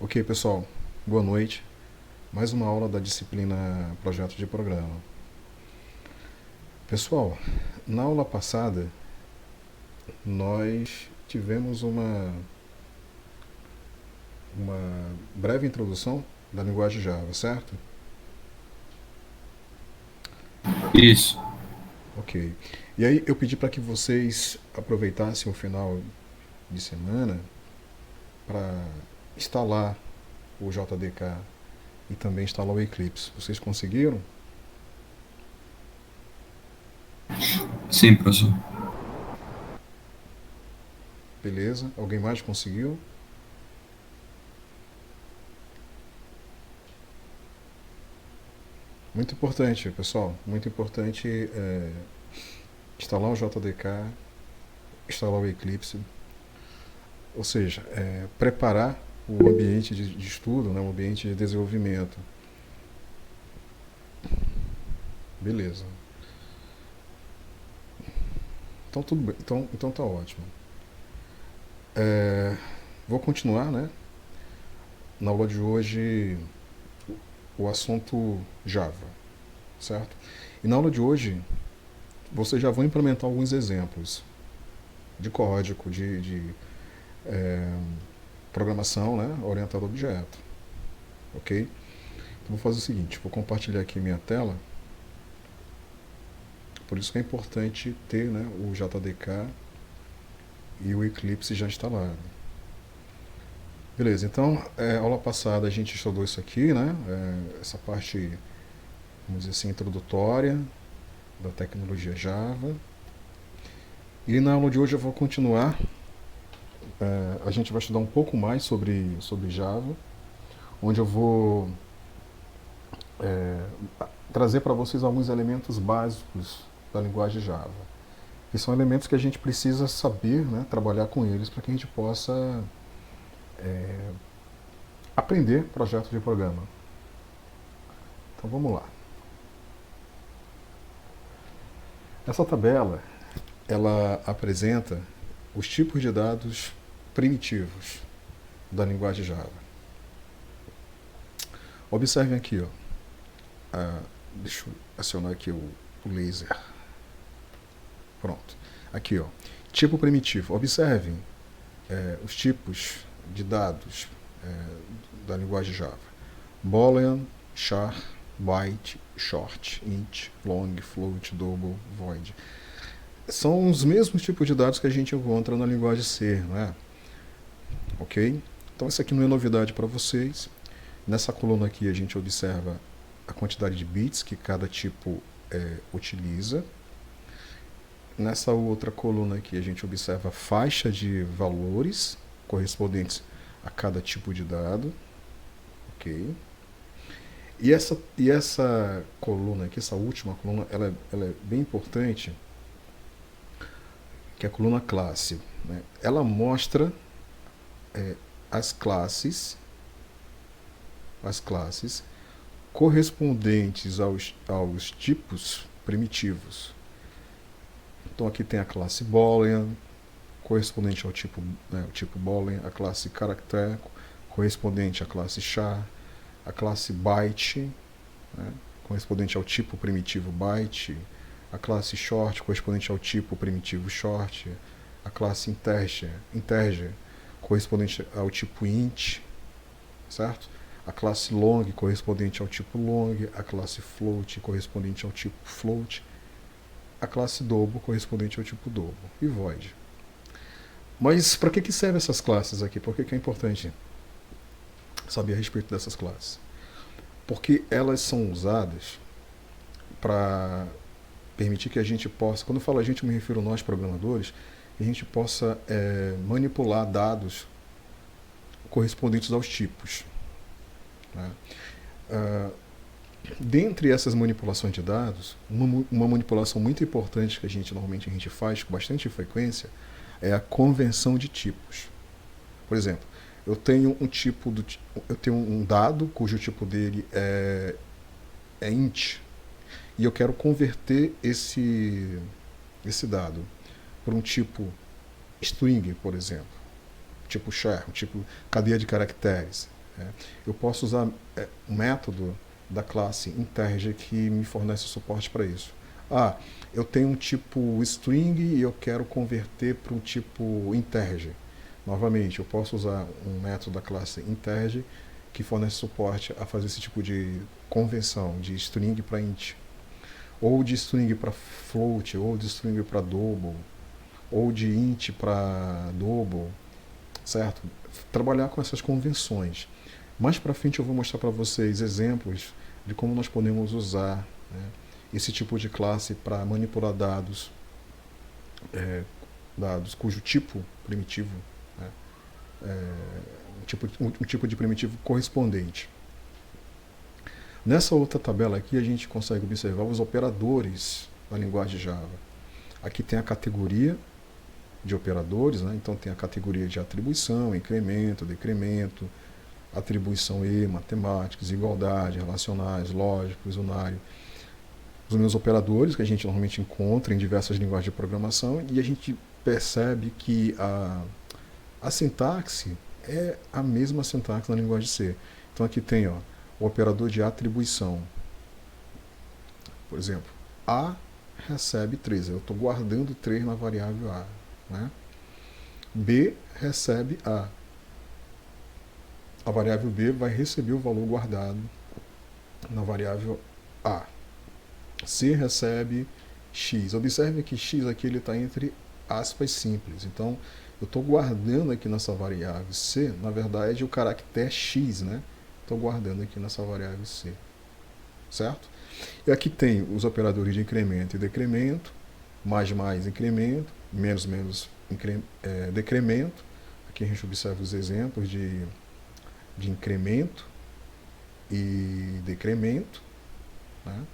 Ok, pessoal, boa noite. Mais uma aula da disciplina Projeto de Programa. Pessoal, na aula passada nós tivemos uma breve introdução da linguagem Java, certo? Isso. Ok. E aí eu pedi para que vocês aproveitassem o final de semana para instalar o JDK e também instalar o Eclipse. Vocês conseguiram? Sim, professor. Beleza? Alguém mais conseguiu? Muito importante, pessoal. Muito importante instalar o JDK, instalar o Eclipse, ou seja, preparar o ambiente de estudo, né, o ambiente de desenvolvimento. Beleza. Então tudo bem. Então tá ótimo. Vou continuar, né? Na aula de hoje o assunto Java, certo? E na aula de hoje vocês já vão implementar alguns exemplos de código, de é, programação, né, orientada a objeto, ok? Então vou fazer o seguinte, vou compartilhar aqui minha tela. Por isso que é importante ter, né, o JDK e o Eclipse já instalado. Beleza, então, aula passada a gente estudou isso aqui, né? Essa parte, vamos dizer assim, introdutória da tecnologia Java. E na aula de hoje eu vou continuar. A gente vai estudar um pouco mais sobre Java, onde eu vou é, trazer para vocês alguns elementos básicos da linguagem Java, que são elementos que a gente precisa saber, né, trabalhar com eles para que a gente possa aprender projetos de programa. Então vamos lá. Essa tabela ela apresenta os tipos de dados primitivos da linguagem Java. Observem aqui, ó. Deixa eu acionar aqui o laser. Pronto. Aqui, ó. Tipo primitivo. Observem os tipos de dados da linguagem Java. Boolean, char, byte, short, int, long, float, double, void. São os mesmos tipos de dados que a gente encontra na linguagem C, né? Ok? Então isso aqui não é novidade para vocês. Nessa coluna aqui a gente observa a quantidade de bits que cada tipo utiliza. Nessa outra coluna aqui a gente observa a faixa de valores correspondentes a cada tipo de dado. Ok? E essa coluna aqui, essa última coluna, ela é bem importante, que é a coluna classe. Né? Ela mostra as classes, as classes correspondentes aos tipos primitivos. Então aqui tem a classe Boolean, correspondente ao tipo, né, o tipo Boolean, a classe Character, correspondente à classe char, a classe Byte, né, correspondente ao tipo primitivo Byte, a classe Short, correspondente ao tipo primitivo Short, a classe Integer correspondente ao tipo Int, certo? A classe long correspondente ao tipo long, a classe float correspondente ao tipo float, a classe double correspondente ao tipo double e void. Mas para que servem essas classes aqui? Por que é importante saber a respeito dessas classes? Porque elas são usadas para permitir que a gente possa, quando eu falo a gente, eu me refiro a nós programadores, que a gente possa manipular dados correspondentes aos tipos. Né? Ah, Dentre essas manipulações de dados, uma manipulação muito importante que normalmente a gente faz com bastante frequência é a convenção de tipos. Por exemplo, eu tenho eu tenho um dado cujo tipo dele é int e eu quero converter esse dado para um tipo string, por exemplo, tipo char, um tipo cadeia de caracteres. Eu posso usar um método da classe Integer que me fornece suporte para isso. Eu tenho um tipo string e eu quero converter para um tipo integer. Novamente, eu posso usar um método da classe Integer que fornece suporte a fazer esse tipo de conversão de string para int, ou de string para float, ou de string para double, ou de int para double, certo? Trabalhar com essas convenções. Mais para frente eu vou mostrar para vocês exemplos de como nós podemos usar, né, esse tipo de classe para manipular dados, dados cujo tipo primitivo, né, um tipo de primitivo correspondente. Nessa outra tabela aqui a gente consegue observar os operadores da linguagem Java. Aqui tem a categoria de operadores, né? Então tem a categoria de atribuição, incremento, decremento, atribuição e, matemáticas, igualdade, relacionais, lógicos, unário. Os meus operadores que a gente normalmente encontra em diversas linguagens de programação, e a gente percebe que a sintaxe é a mesma sintaxe na linguagem C. Então aqui tem o operador de atribuição. Por exemplo, A recebe 3. Eu estou guardando 3 na variável A. Né? B recebe A. A variável B vai receber o valor guardado na variável A. C recebe X. Observe que X aqui está entre aspas simples. Então, eu estou guardando aqui nessa variável C, na verdade, o caractere X, né? Estou guardando aqui nessa variável C. Certo? E aqui tem os operadores de incremento e decremento, mais incremento, menos decremento. Aqui a gente observa os exemplos de incremento e decremento. Né?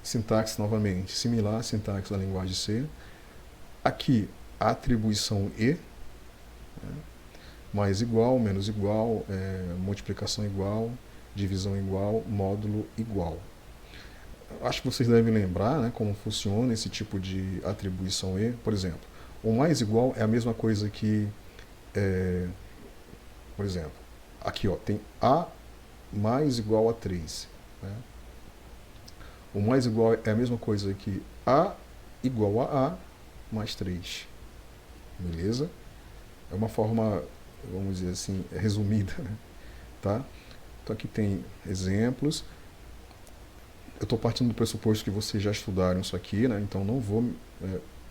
Sintaxe, novamente, similar à sintaxe da linguagem C. Aqui, atribuição E, né? Mais igual, menos igual, multiplicação igual, divisão igual, módulo igual. Acho que vocês devem lembrar, né, como funciona esse tipo de atribuição E. Por exemplo, o mais igual é a mesma coisa que, por exemplo, aqui tem A mais igual a 3. Né? O mais igual é a mesma coisa que A igual a A mais 3. Beleza? É uma forma, vamos dizer assim, resumida. Né? Tá? Então aqui tem exemplos. Eu estou partindo do pressuposto que vocês já estudaram isso aqui, né? Então não vou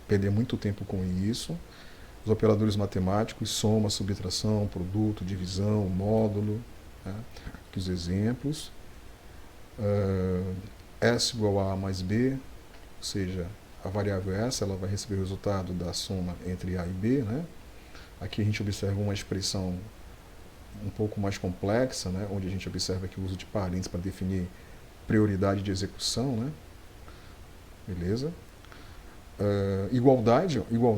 perder muito tempo com isso. Os operadores matemáticos, soma, subtração, produto, divisão, módulo. Né? Aqui os exemplos. S igual a A mais B, ou seja, a variável S ela vai receber o resultado da soma entre A e B. Né? Aqui a gente observa uma expressão um pouco mais complexa, né? Onde a gente observa aqui o uso de parênteses para definir prioridade de execução. Né? Beleza? Igualdade, igual,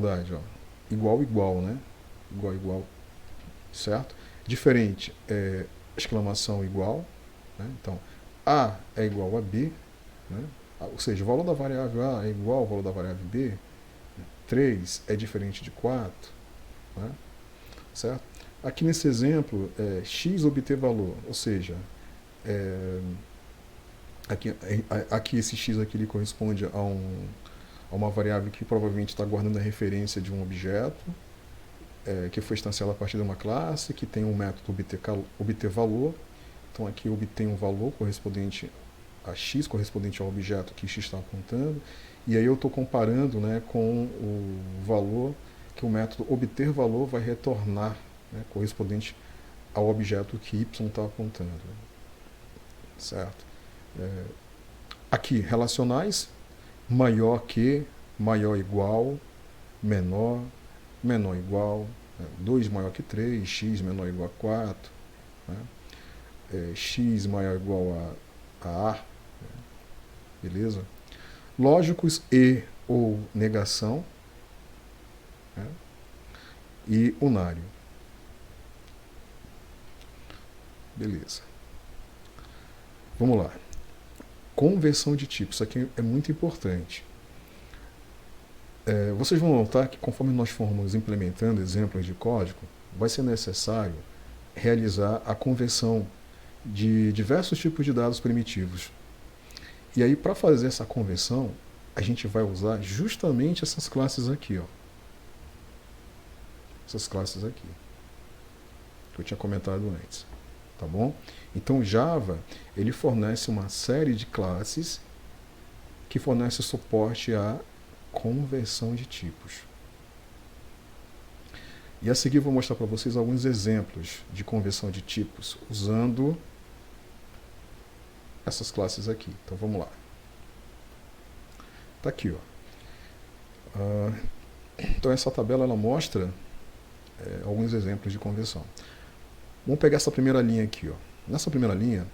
né? Igual, certo? Diferente, exclamação igual, né? Então, A é igual a B, né? Ou seja, o valor da variável A é igual ao valor da variável B, 3 é diferente de 4, né? Certo? Aqui nesse exemplo, x obter valor, ou seja, aqui esse x aqui ele corresponde a uma variável que provavelmente está guardando a referência de um objeto, que foi instanciado a partir de uma classe, que tem um método obter valor. Então aqui eu obtenho um valor correspondente a x, correspondente ao objeto que x está apontando, e aí eu estou comparando, né, com o valor que o método obter valor vai retornar, né, correspondente ao objeto que y está apontando. Certo? Aqui, relacionais, maior que, maior igual, menor, menor igual, 2 maior que 3, x menor igual a 4, né? X maior igual a A, beleza? Lógicos e ou negação, né? E unário. Beleza. Vamos lá. Conversão de tipos. Isso aqui é muito importante. Vocês vão notar que conforme nós formos implementando exemplos de código, vai ser necessário realizar a conversão de diversos tipos de dados primitivos. E aí, para fazer essa conversão, a gente vai usar justamente essas classes aqui, ó. Essas classes aqui, que eu tinha comentado antes, tá bom? Então, Java, ele fornece uma série de classes que fornece suporte à conversão de tipos. E a seguir eu vou mostrar para vocês alguns exemplos de conversão de tipos usando essas classes aqui. Então vamos lá. Tá aqui, ó. Então essa tabela ela mostra alguns exemplos de conversão. Vamos pegar essa primeira linha aqui, ó. Nessa primeira linha,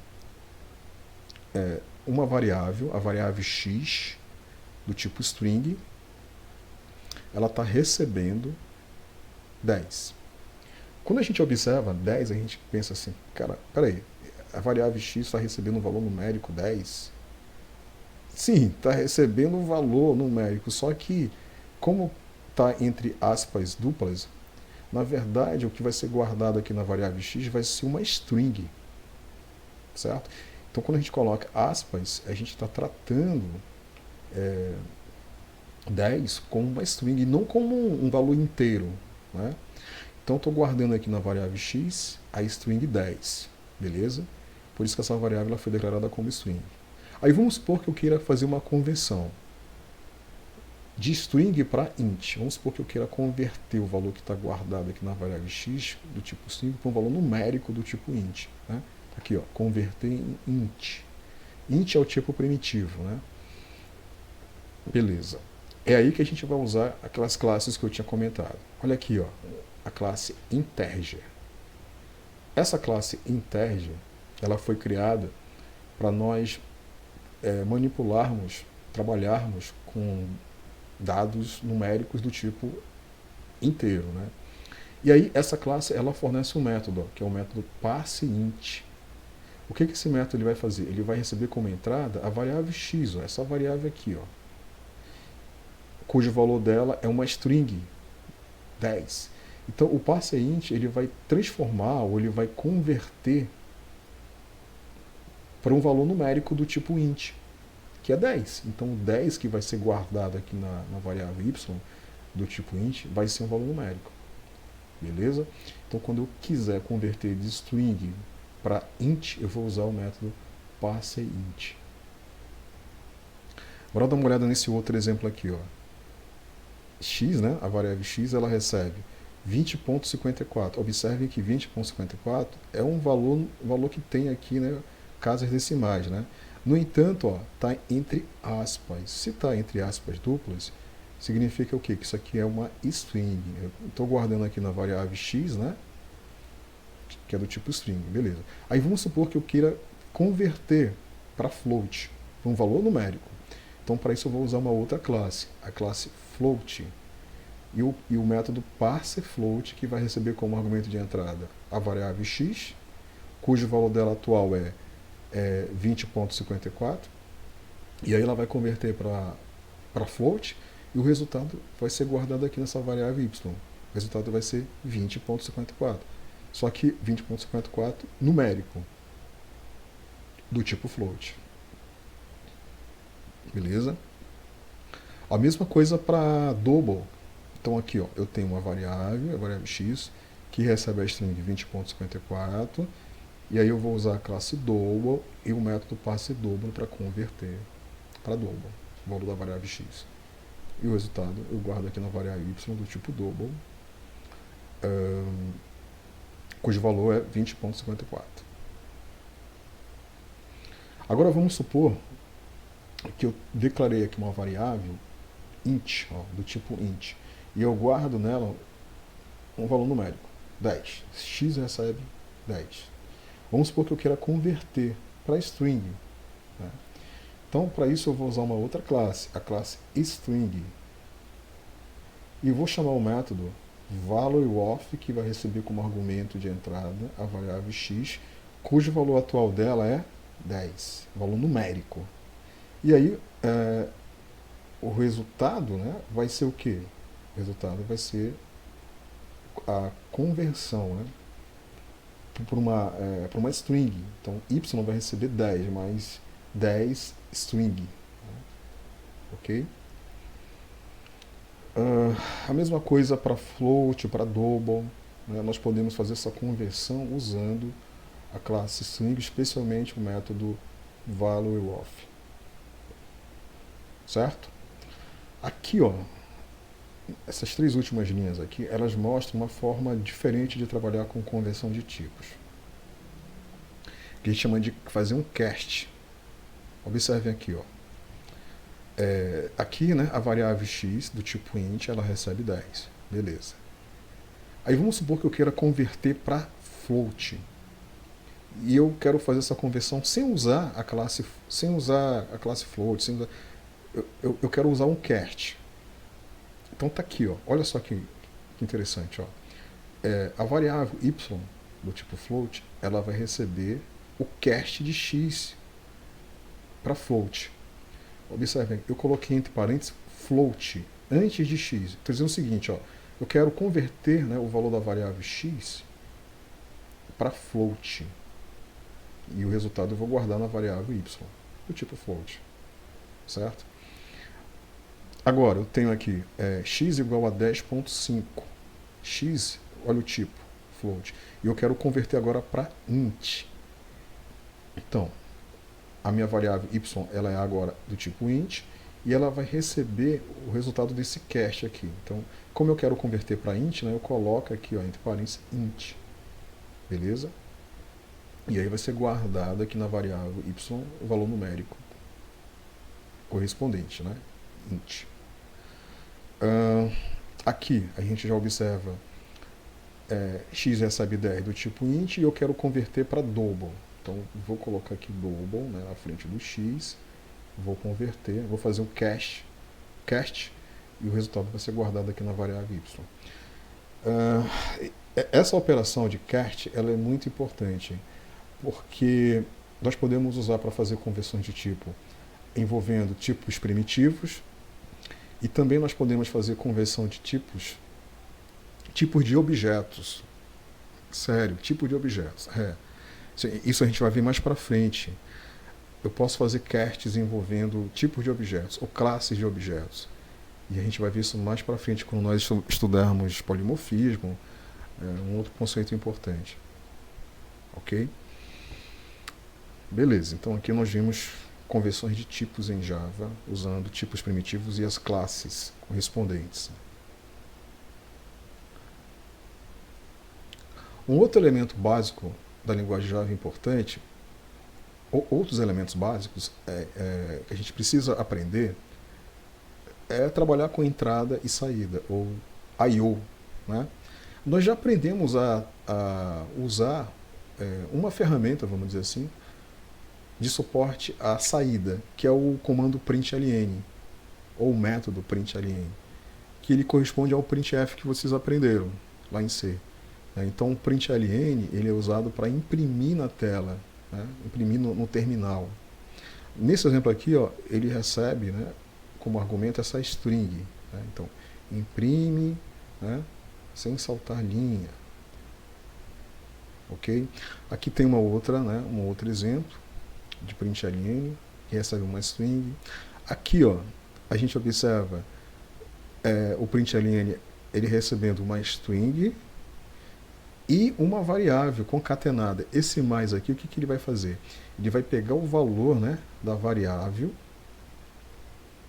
uma variável, a variável x do tipo string, ela está recebendo 10. Quando a gente observa 10, a gente pensa assim, cara, peraí, a variável x está recebendo um valor numérico 10? Sim, está recebendo um valor numérico, só que como está entre aspas duplas, na verdade o que vai ser guardado aqui na variável x vai ser uma string, certo? Então quando a gente coloca aspas, a gente está tratando 10 como uma string, não como um valor inteiro, né? Então estou guardando aqui na variável x a string 10, beleza? Por isso que essa variável ela foi declarada como string. Aí vamos supor que eu queira fazer uma conversão de string para int. Vamos supor que eu queira converter o valor que está guardado aqui na variável x do tipo string para um valor numérico do tipo int, né? Aqui, ó, converter em int. Int é o tipo primitivo, né? Beleza. É aí que a gente vai usar aquelas classes que eu tinha comentado. Olha aqui, ó, a classe integer. Essa classe integer, ela foi criada para nós manipularmos, trabalharmos com dados numéricos do tipo inteiro, né? E aí essa classe ela fornece um método, ó, que é o método parseInt. O que esse método ele vai fazer? Ele vai receber como entrada a variável x, ó, essa variável aqui, ó, cujo valor dela é uma string 10. Então o parseInt ele vai transformar ou ele vai converter para um valor numérico do tipo int, que é 10. Então o 10 que vai ser guardado aqui na variável y do tipo int vai ser um valor numérico. Beleza? Então quando eu quiser converter de string para int, eu vou usar o método parseInt. Agora dá uma olhada nesse outro exemplo aqui, ó. X, né, a variável x, ela recebe 20.54. Observem que 20.54 é um valor que tem aqui, né, casas decimais, né? No entanto, está entre aspas. Se está entre aspas duplas, significa o quê? Que isso aqui é uma string. Eu estou guardando aqui na variável x, né, que é do tipo string, beleza. Aí vamos supor que eu queira converter para float, para um valor numérico. Então, para isso eu vou usar uma outra classe, a classe float. E o método parseFloat, que vai receber como argumento de entrada a variável x, cujo valor dela atual é 20.54, e aí ela vai converter para float, e o resultado vai ser guardado aqui nessa variável y. O resultado vai ser 20.54. Só que 20.54 numérico, do tipo float. Beleza? A mesma coisa para double. Então aqui, ó, eu tenho uma variável, a variável x, que recebe a string 20.54, e aí eu vou usar a classe double e o método parseDouble para converter para double, o valor da variável x. E o resultado eu guardo aqui na variável y do tipo double, cujo valor é 20.54. Agora vamos supor que eu declarei aqui uma variável int, ó, do tipo int, e eu guardo nela um valor numérico, 10. X recebe 10. Vamos supor que eu queira converter para string, né? Então, para isso eu vou usar uma outra classe, a classe string. E vou chamar o método valueOf, que vai receber como argumento de entrada a variável x, cujo valor atual dela é 10, valor numérico. E aí, o resultado, né, vai ser o quê? O resultado vai ser a conversão, né, por uma string. Então, y vai receber 10, mais 10 string. Ok? A mesma coisa para float, para double. Né? Nós podemos fazer essa conversão usando a classe string, especialmente o método valueOf. Certo? Aqui, ó, essas três últimas linhas aqui, elas mostram uma forma diferente de trabalhar com conversão de tipos, que a gente chama de fazer um cast. Observem aqui, ó. Aqui, né, a variável x do tipo int, ela recebe 10. Beleza. Aí vamos supor que eu queira converter para float. E eu quero fazer essa conversão sem usar a classe float, eu quero usar um cast. Então tá aqui, ó. Olha só que interessante, ó. A variável y do tipo float, ela vai receber o cast de x para float. Observem, eu coloquei entre parênteses float antes de x. Estou dizendo o seguinte, ó, eu quero converter, né, o valor da variável x para float. E o resultado eu vou guardar na variável y, do tipo float. Certo? Agora, eu tenho aqui x igual a 10.5. X, olha o tipo, float. E eu quero converter agora para int. Então, a minha variável y, ela é agora do tipo int, e ela vai receber o resultado desse cast aqui. Então, como eu quero converter para int, né, eu coloco aqui, ó, entre parênteses, int. Beleza? E aí vai ser guardado aqui na variável y o valor numérico correspondente, né? Int. Aqui a gente já observa x recebe 10 do tipo int e eu quero converter para double. Então vou colocar aqui double, né, na frente do x, vou converter, vou fazer um cast e o resultado vai ser guardado aqui na variável y. Essa operação de cast, ela é muito importante, porque nós podemos usar para fazer conversões de tipo envolvendo tipos primitivos, e também nós podemos fazer conversão de tipos de objetos. Sério, tipo de objetos. Isso a gente vai ver mais para frente. Eu posso fazer casts envolvendo tipos de objetos ou classes de objetos. E a gente vai ver isso mais para frente quando nós estudarmos polimorfismo, um outro conceito importante. Ok? Beleza, então aqui nós vimos conversões de tipos em Java, usando tipos primitivos e as classes correspondentes. Um outro elemento básico da linguagem Java importante, outros elementos básicos que a gente precisa aprender, é trabalhar com entrada e saída, ou I/O. Né? Nós já aprendemos a usar uma ferramenta, vamos dizer assim, de suporte à saída, que é o comando println, ou o método println, que ele corresponde ao printf que vocês aprenderam lá em C. Então o println ele é usado para imprimir na tela, né? Imprimir no terminal. Nesse exemplo aqui, ó, ele recebe, né, como argumento essa string. Né? Então imprime, né, sem saltar linha. Ok? Aqui tem um outro exemplo de println, que recebe uma string. Aqui, ó, a gente observa o println ele recebendo uma string e uma variável concatenada. Esse mais aqui, o que ele vai fazer? Ele vai pegar o valor, né, da variável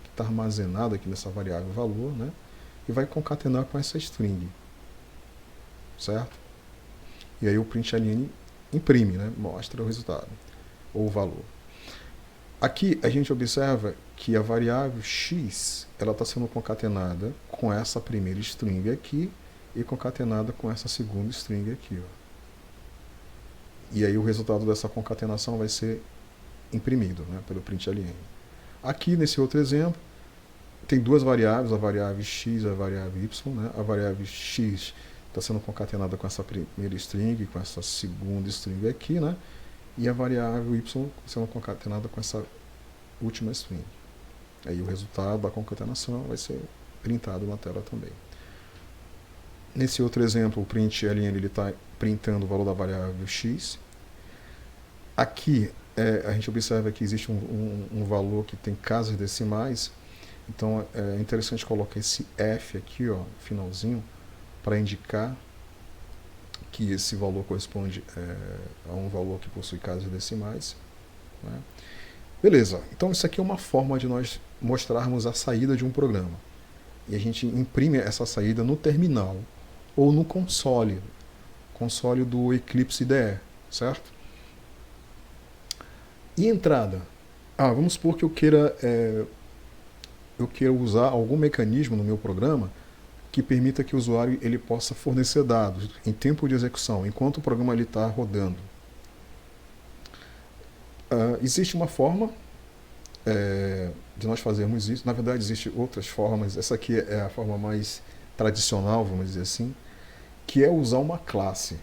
que está armazenado aqui nessa variável valor, né, e vai concatenar com essa string. Certo? E aí o println imprime, né, mostra o resultado, ou o valor. Aqui a gente observa que a variável x ela está sendo concatenada com essa primeira string aqui e concatenada com essa segunda string aqui. Ó. E aí o resultado dessa concatenação vai ser imprimido, né, pelo println. Aqui nesse outro exemplo, tem duas variáveis, a variável x e a variável y. Né? A variável x está sendo concatenada com essa primeira string, com essa segunda string aqui, né? E a variável y sendo concatenada com essa última string. Aí o resultado da concatenação vai ser printado na tela também. Nesse outro exemplo, o println está printando o valor da variável x. Aqui a gente observa que existe um valor que tem casas decimais, então é interessante colocar esse f aqui, ó, finalzinho, para indicar que esse valor corresponde a um valor que possui casas decimais, né? Beleza, então isso aqui é uma forma de nós mostrarmos a saída de um programa. E a gente imprime essa saída no terminal ou no console do Eclipse IDE, certo? E entrada? Vamos supor que eu queira usar algum mecanismo no meu programa que permita que o usuário ele possa fornecer dados em tempo de execução, enquanto o programa está rodando. Existe uma forma de nós fazermos isso. Na verdade, existem outras formas. Essa aqui é a forma mais tradicional, vamos dizer assim, que é usar uma classe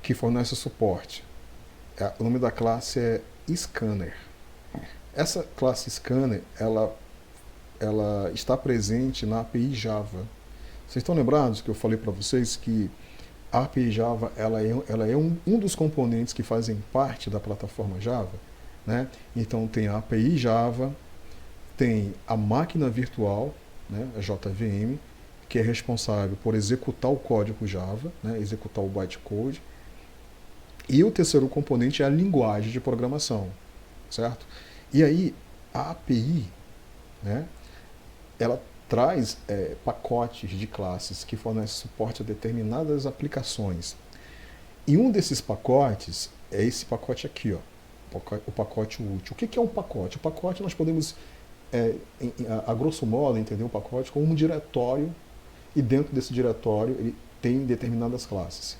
que fornece suporte. O nome da classe é Scanner. Essa classe Scanner, ela está presente na API Java. Vocês estão lembrados que eu falei para vocês que a API Java ela é um dos componentes que fazem parte da plataforma Java, né? Então tem a API Java, tem a máquina virtual, né, a JVM, que é responsável por executar o código Java, né, executar o bytecode. E o terceiro componente é a linguagem de programação, certo? E aí a API, né, ela traz pacotes de classes que fornecem suporte a determinadas aplicações. E um desses pacotes é esse pacote aqui, ó, o pacote útil. O que é um pacote? O pacote nós podemos, a grosso modo, entender o pacote como um diretório, e dentro desse diretório ele tem determinadas classes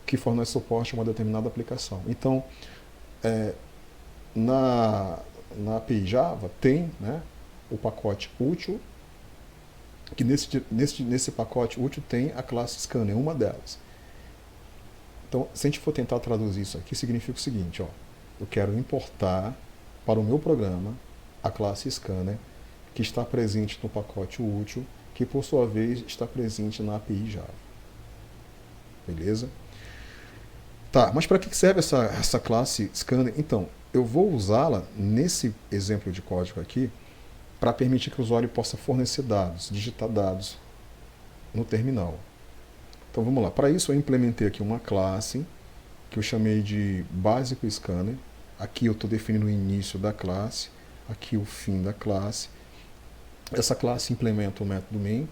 que fornecem suporte a uma determinada aplicação. Então, na API Java tem, né, o pacote útil, que nesse pacote útil tem a classe Scanner, uma delas. Então, se a gente for tentar traduzir isso aqui, significa o seguinte, ó, eu quero importar para o meu programa a classe Scanner, que está presente no pacote útil, que por sua vez está presente na API Java. Beleza? Tá, mas para que serve essa classe Scanner? Então, eu vou usá-la nesse exemplo de código aqui para permitir que o usuário possa fornecer dados, digitar dados no terminal. Então vamos lá. Para isso eu implementei aqui uma classe que eu chamei de básico scanner. Aqui eu estou definindo o início da classe, aqui o fim da classe. Essa classe implementa o método main.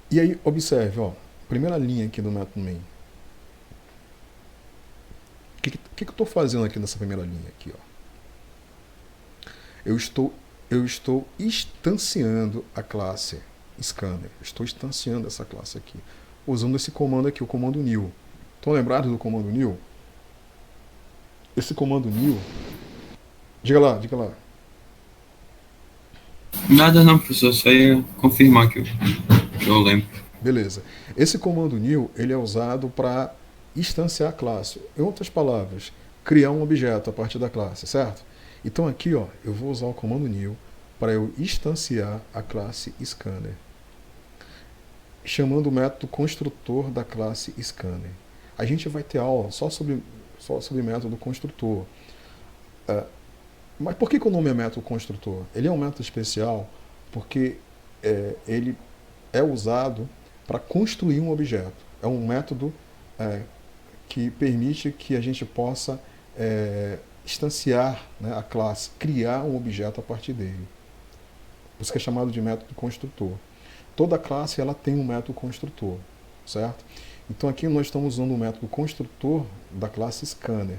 E aí observe, ó, primeira linha aqui do método main. O que eu estou fazendo aqui nessa primeira linha aqui, ó? Eu estou instanciando a classe Scanner. Estou instanciando essa classe aqui, usando esse comando aqui, o comando new. Estão lembrados do comando new? Esse comando new... Diga lá. Nada não, professor, só ia confirmar que eu lembro. Beleza. Esse comando new, ele é usado para instanciar a classe. Em outras palavras, criar um objeto a partir da classe, certo? Então aqui, ó, eu vou usar o comando new para eu instanciar a classe Scanner, chamando o método construtor da classe Scanner. A gente vai ter aula só sobre método construtor. Mas por que o nome é método construtor? Ele é um método especial porque ele é usado para construir um objeto. É um método que permite que a gente possa instanciar, né, a classe, criar um objeto a partir dele. Isso que é chamado de método construtor. Toda classe ela tem um método construtor, certo? Então aqui nós estamos usando o método construtor da classe Scanner.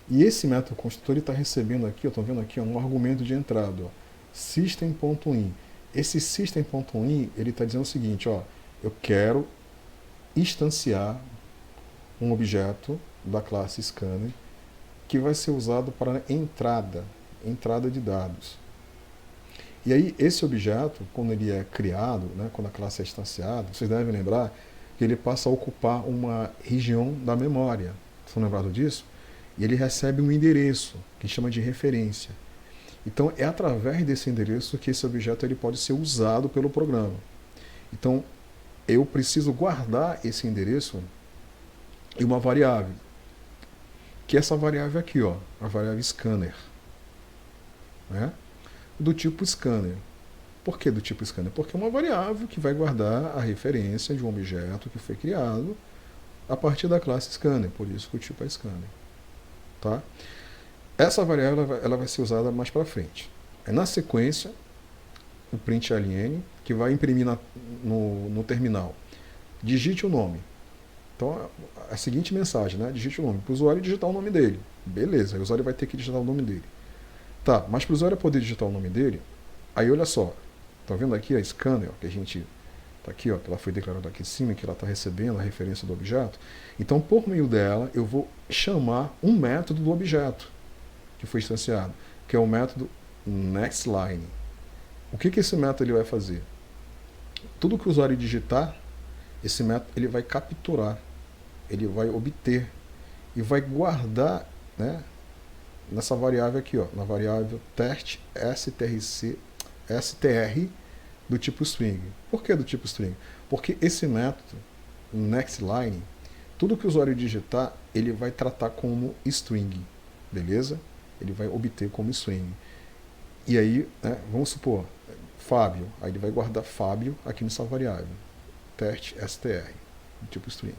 E esse método construtor está recebendo aqui, eu estou vendo aqui, um argumento de entrada, ó, system.in. Esse system.in ele está dizendo o seguinte, ó, eu quero instanciar um objeto da classe Scanner que vai ser usado para entrada de dados. E aí esse objeto, quando ele é criado, né, quando a classe é instanciada, vocês devem lembrar que ele passa a ocupar uma região da memória. Estão lembrados disso? E ele recebe um endereço, que chama de referência. Então é através desse endereço que esse objeto ele pode ser usado pelo programa. Então eu preciso guardar esse endereço em uma variável, que é essa variável aqui, ó, a variável scanner, né? Do tipo scanner. Por que do tipo scanner? Porque é uma variável que vai guardar a referência de um objeto que foi criado a partir da classe scanner, por isso que o tipo é scanner. Tá? Essa variável ela vai ser usada mais para frente. Na sequência, o println, que vai imprimir no terminal. Digite o nome. Então, a seguinte mensagem, né? Digite o nome. Para o usuário digitar o nome dele. Beleza, o usuário vai ter que digitar o nome dele. Tá, mas para o usuário poder digitar o nome dele, aí olha só. Tá vendo aqui a scanner, ó, que a gente tá aqui, ó, que ela foi declarada aqui em cima, que ela está recebendo a referência do objeto. Então, por meio dela, eu vou chamar um método do objeto que foi instanciado, que é o método nextLine. O que esse método ele vai fazer? Tudo que o usuário digitar, esse método ele vai capturar, ele vai obter e vai guardar, né, nessa variável aqui, ó, na variável test str do tipo string. Por que do tipo string? Porque esse método nextLine, tudo que o usuário digitar, ele vai tratar como string, beleza? Ele vai obter como string. E aí, né, vamos supor, Fábio, aí ele vai guardar Fábio aqui nessa variável, test str, do tipo string.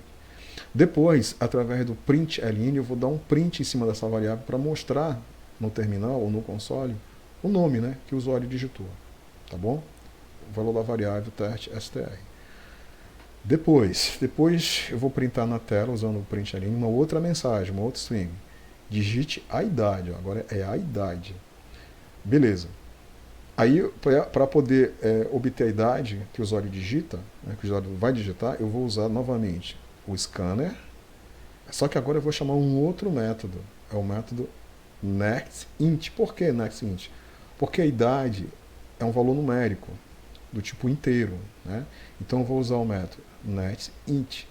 Depois, através do println, eu vou dar um print em cima dessa variável para mostrar no terminal ou no console o nome, né, que o usuário digitou. Tá bom? O valor da variável test str. Depois eu vou printar na tela, usando o println, uma outra mensagem, uma outra string. Digite a idade, ó, agora é a idade. Beleza. Aí, para poder obter a idade que o usuário digita, né, que o usuário vai digitar, eu vou usar novamente o scanner, só que agora eu vou chamar um outro método, é o método nextInt. Por que nextInt? Porque a idade é um valor numérico, do tipo inteiro, né? Então eu vou usar o método nextInt.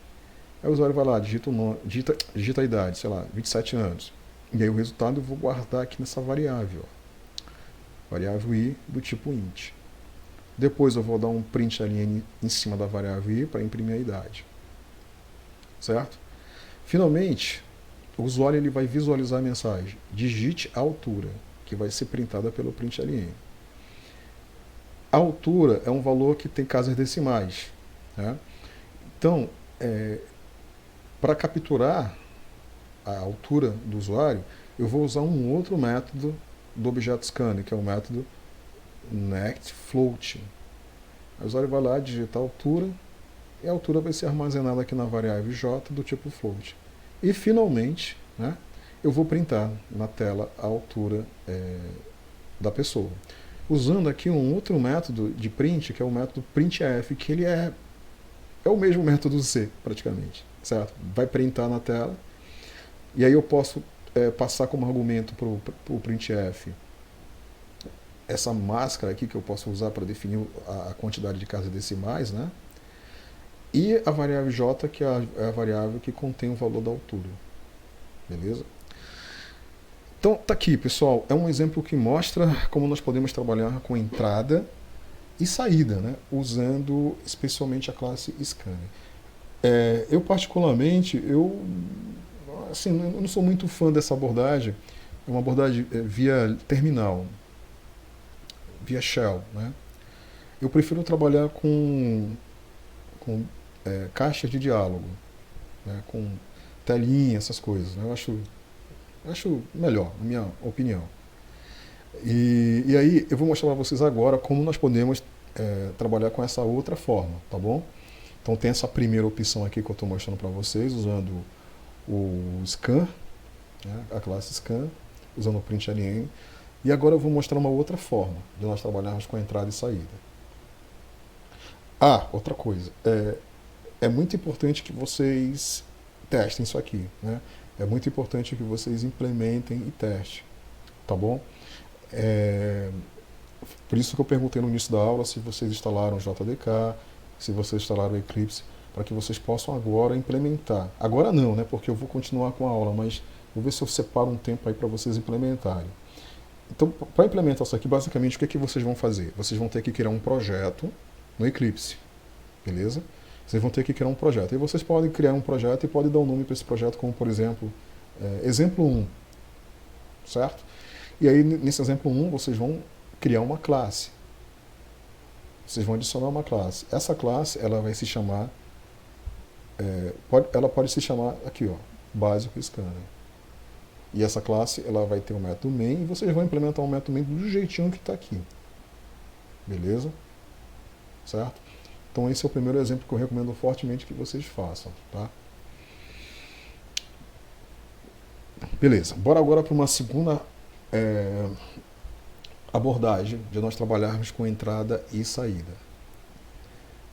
Aí o usuário vai lá, digita a idade, sei lá, 27 anos. E aí o resultado eu vou guardar aqui nessa variável, ó. Variável i do tipo int. Depois eu vou dar um println em cima da variável i para imprimir a idade. Certo? Finalmente, o usuário ele vai visualizar a mensagem digite a altura, que vai ser printada pelo println. A altura é um valor que tem casas decimais, né? Então, para capturar a altura do usuário, eu vou usar um outro método do objeto scanner, que é o método nextFloat. O usuário vai lá, digita a altura, e a altura vai ser armazenada aqui na variável j do tipo float. E finalmente, né, eu vou printar na tela a altura da pessoa. Usando aqui um outro método de print, que é o método printf, que ele é o mesmo método do C, praticamente. Certo? Vai printar na tela, e aí eu posso passar como argumento para o printf essa máscara aqui que eu posso usar para definir a quantidade de casas decimais, né? E a variável j, que é a variável que contém o valor da altura. Beleza? Então, tá aqui, pessoal. É um exemplo que mostra como nós podemos trabalhar com entrada e saída, né? Usando especialmente a classe scanner. Eu, particularmente, eu não sou muito fã dessa abordagem. É uma abordagem via terminal, via shell, né? Eu prefiro trabalhar com caixas de diálogo, né, com telinha, essas coisas, né? Eu acho melhor, na minha opinião. E aí eu vou mostrar para vocês agora como nós podemos trabalhar com essa outra forma, tá bom? Então tem essa primeira opção aqui que eu estou mostrando para vocês, usando o scan, né, a classe scan, usando o println. E agora eu vou mostrar uma outra forma de nós trabalharmos com entrada e saída. Outra coisa. É muito importante que vocês testem isso aqui, né? É muito importante que vocês implementem e testem, tá bom? Por isso que eu perguntei no início da aula se vocês instalaram o JDK, se vocês instalaram o Eclipse, para que vocês possam agora implementar. Agora não, né? Porque eu vou continuar com a aula, mas vou ver se eu separo um tempo aí para vocês implementarem. Então, para implementar isso aqui, basicamente, o que vocês vão fazer? Vocês vão ter que criar um projeto no Eclipse, beleza? Vocês vão ter que criar um projeto. E vocês podem criar um projeto e podem dar um nome para esse projeto, como por exemplo, exemplo 1, certo? E aí nesse exemplo 1 vocês vão criar uma classe. Vocês vão adicionar uma classe. Essa classe ela vai se chamar, ela pode se chamar aqui, ó, básico scanner. E essa classe ela vai ter o método main e vocês vão implementar o método main do jeitinho que está aqui. Beleza? Certo? Então esse é o primeiro exemplo que eu recomendo fortemente que vocês façam, tá? Beleza. Bora agora para uma segunda abordagem de nós trabalharmos com entrada e saída.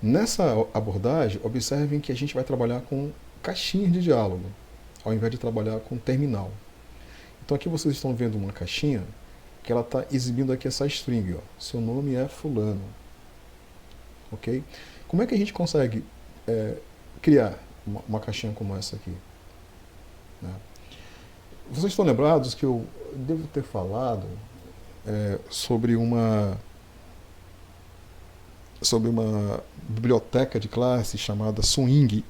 Nessa abordagem, observem que a gente vai trabalhar com caixinhas de diálogo, ao invés de trabalhar com terminal. Então aqui vocês estão vendo uma caixinha que ela está exibindo aqui essa string, ó. Seu nome é fulano. Ok? Como é que a gente consegue criar uma caixinha como essa aqui? Né? Vocês estão lembrados que eu devo ter falado sobre uma biblioteca de classe chamada Swing,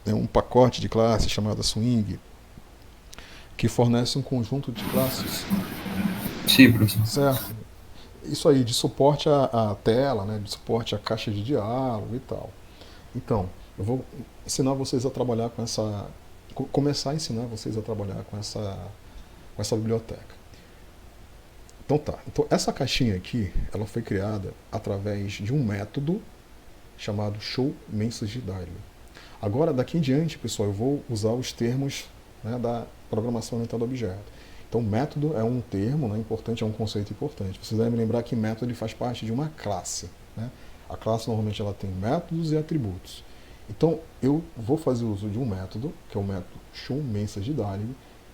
né, um pacote de classe chamada Swing, que fornece um conjunto de classes. Sim, professor. Certo? Isso aí, de suporte à tela, né, de suporte à caixa de diálogo e tal. Então, eu vou ensinar vocês a trabalhar com essa... começar a ensinar vocês a trabalhar com essa biblioteca. Então tá, então essa caixinha aqui, ela foi criada através de um método chamado showMessageDialog. Agora, daqui em diante, pessoal, eu vou usar os termos, né, da programação orientada a objeto. Então, método é um termo, né, importante, é um conceito importante. Vocês devem lembrar que método ele faz parte de uma classe. Né? A classe normalmente ela tem métodos e atributos. Então, eu vou fazer uso de um método, que é o método showMessageDialog.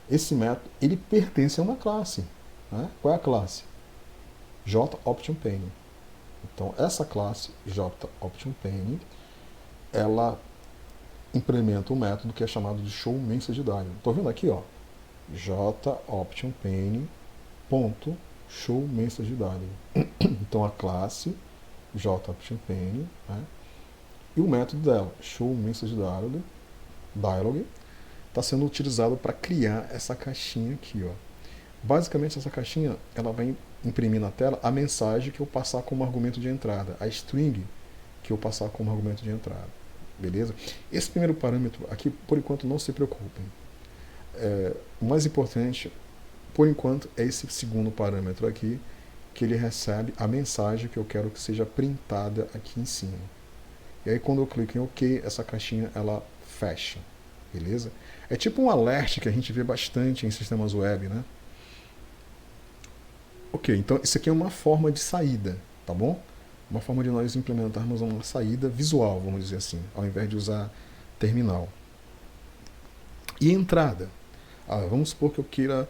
Esse método, ele pertence a uma classe. Né? Qual é a classe? JOptionPane. Então, essa classe JOptionPane, ela implementa um método que é chamado de showMessageDialog. Estou vendo aqui, ó, JOptionPane.showMessageDialog. Então, a classe JOptionPane, né? E o método dela, showMessageDialog, está sendo utilizado para criar essa caixinha aqui, ó. Basicamente, essa caixinha ela vai imprimir na tela a mensagem que eu passar como argumento de entrada, a string que eu passar como argumento de entrada. Beleza? Esse primeiro parâmetro aqui, por enquanto, não se preocupem. O mais importante, por enquanto, é esse segundo parâmetro aqui, que ele recebe a mensagem que eu quero que seja printada aqui em cima. E aí, quando eu clico em OK, essa caixinha ela fecha. Beleza? É tipo um alert que a gente vê bastante em sistemas web, né? Ok, então isso aqui é uma forma de saída, tá bom? Uma forma de nós implementarmos uma saída visual, vamos dizer assim, ao invés de usar terminal. E entrada? Vamos supor que eu queira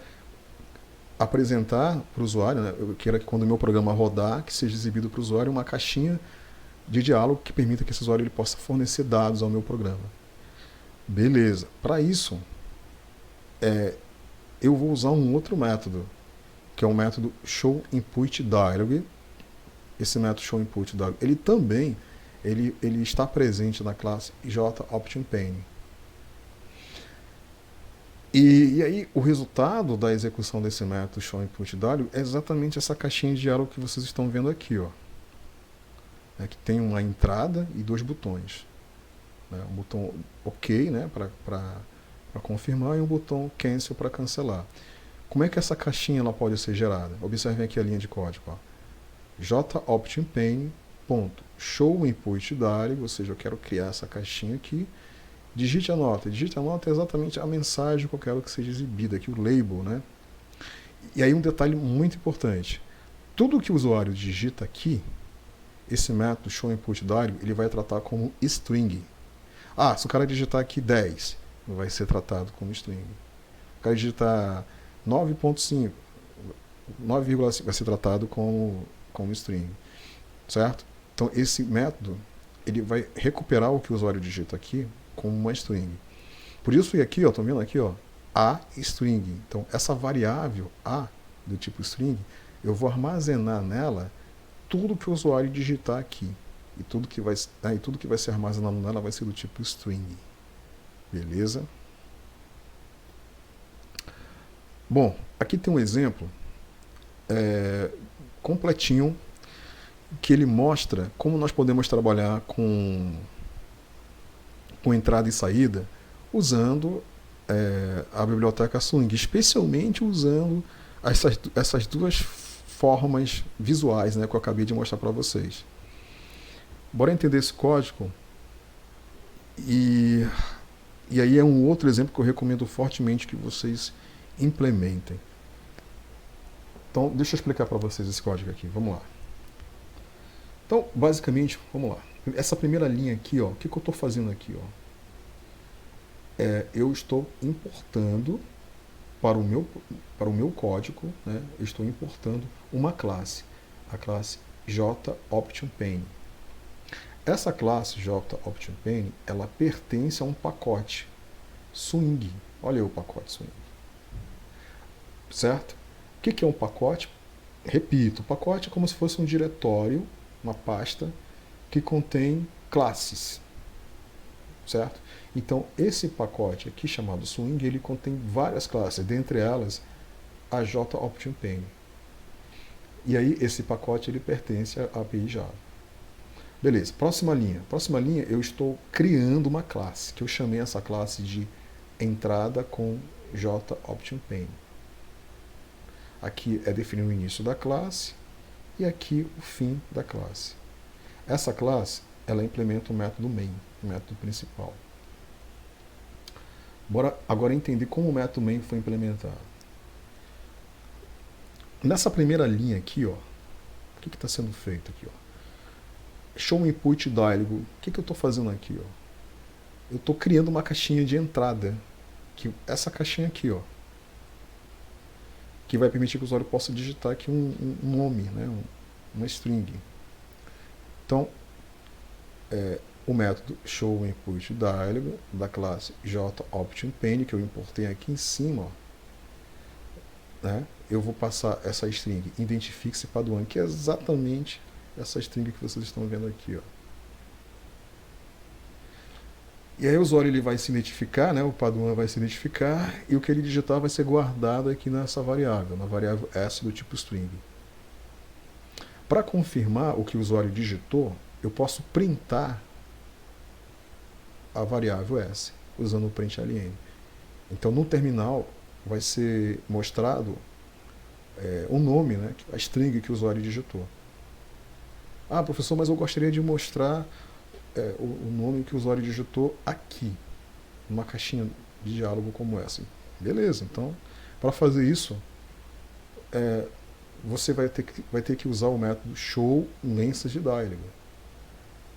apresentar para o usuário, né? Eu queira que quando o meu programa rodar, que seja exibido para o usuário uma caixinha de diálogo que permita que esse usuário ele possa fornecer dados ao meu programa. Beleza. Para isso, eu vou usar um outro método, que é o método showInputDialog. Esse método showInputDialog, ele também ele está presente na classe JOptionPane. E aí o resultado da execução desse método showInputDialog é exatamente essa caixinha de diálogo que vocês estão vendo aqui, ó. Que tem uma entrada e dois botões. Um botão OK, né, para confirmar, e um botão Cancel para cancelar. Como é que essa caixinha ela pode ser gerada? Observem aqui a linha de código. Ó. JOptionPane.showInputDialog, ou seja, eu quero criar essa caixinha aqui. Digite a nota. Digite a nota é exatamente a mensagem que eu quero que seja exibida aqui, o label, né? E aí um detalhe muito importante. Tudo que o usuário digita aqui, esse método showInputDialog, ele vai tratar como string. Se o cara digitar aqui 10, vai ser tratado como string. O cara digitar 9.5, 9,5 vai ser tratado como string, certo? Então esse método ele vai recuperar o que o usuário digita aqui como uma string. Por isso aqui, ó, estão vendo aqui, ó, a string. Então essa variável a do tipo string, eu vou armazenar nela tudo que o usuário digitar aqui. E tudo que vai ser armazenado nela vai ser do tipo string. Beleza? Bom, aqui tem um exemplo completinho que ele mostra como nós podemos trabalhar com entrada e saída usando a biblioteca Swing, especialmente usando essas duas formas visuais, né, que eu acabei de mostrar para vocês. Bora entender esse código e aí é um outro exemplo que eu recomendo fortemente que vocês implementem. Então, deixa eu explicar para vocês esse código aqui. Vamos lá. Então, basicamente, vamos lá. Essa primeira linha aqui, ó, o que eu estou fazendo aqui, ó? Eu estou importando para o meu código, né? Eu estou importando uma classe, a classe JOptionPane. Essa classe JOptionPane, ela pertence a um pacote Swing. Olha aí o pacote Swing. Certo? O que é um pacote? Repito, o pacote é como se fosse um diretório, uma pasta que contém classes. Certo? Então, esse pacote aqui chamado Swing, ele contém várias classes, dentre elas a JOptionPane. E aí, esse pacote ele pertence à API Java. Beleza, próxima linha. Próxima linha, eu estou criando uma classe, que eu chamei essa classe de entrada com JOptionPane. Aqui é definir o início da classe e aqui o fim da classe. Essa classe, ela implementa o método main, o método principal. Bora agora entender como o método main foi implementado. Nessa primeira linha aqui, ó, o que está sendo feito aqui? Ó? Show input dialog. O que eu estou fazendo aqui? Ó? Eu estou criando uma caixinha de entrada. Essa caixinha aqui, ó, que vai permitir que o usuário possa digitar aqui um nome, né, uma string. Então, o método showInputDialog da classe JOptionPane, que eu importei aqui em cima, ó, né, eu vou passar essa string identifique-se padrão, que é exatamente essa string que vocês estão vendo aqui. Ó. E aí o usuário ele vai se identificar, né, o padrão vai se identificar, e o que ele digitar vai ser guardado aqui nessa variável, na variável s do tipo string. Para confirmar o que o usuário digitou, eu posso printar a variável s, usando o println. Então no terminal vai ser mostrado o nome, né, a string que o usuário digitou. Ah, professor, mas eu gostaria de mostrar o nome que o usuário digitou aqui, numa caixinha de diálogo como essa. Beleza, então, para fazer isso, você vai ter que usar o método showLengthDialog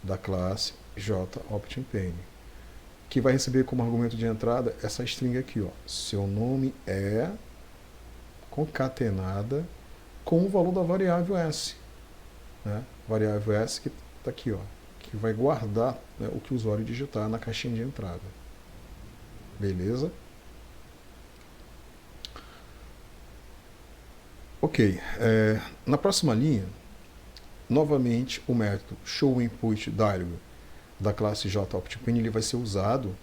da classe JOptionPane, que vai receber como argumento de entrada essa string aqui, ó. Seu nome é concatenada com o valor da variável s, né? Variável s que está aqui, ó, que vai guardar, né, o que o usuário digitar na caixinha de entrada. Beleza? Ok. Na próxima linha, novamente o método showInputDialog da classe JOptionPane ele vai ser usado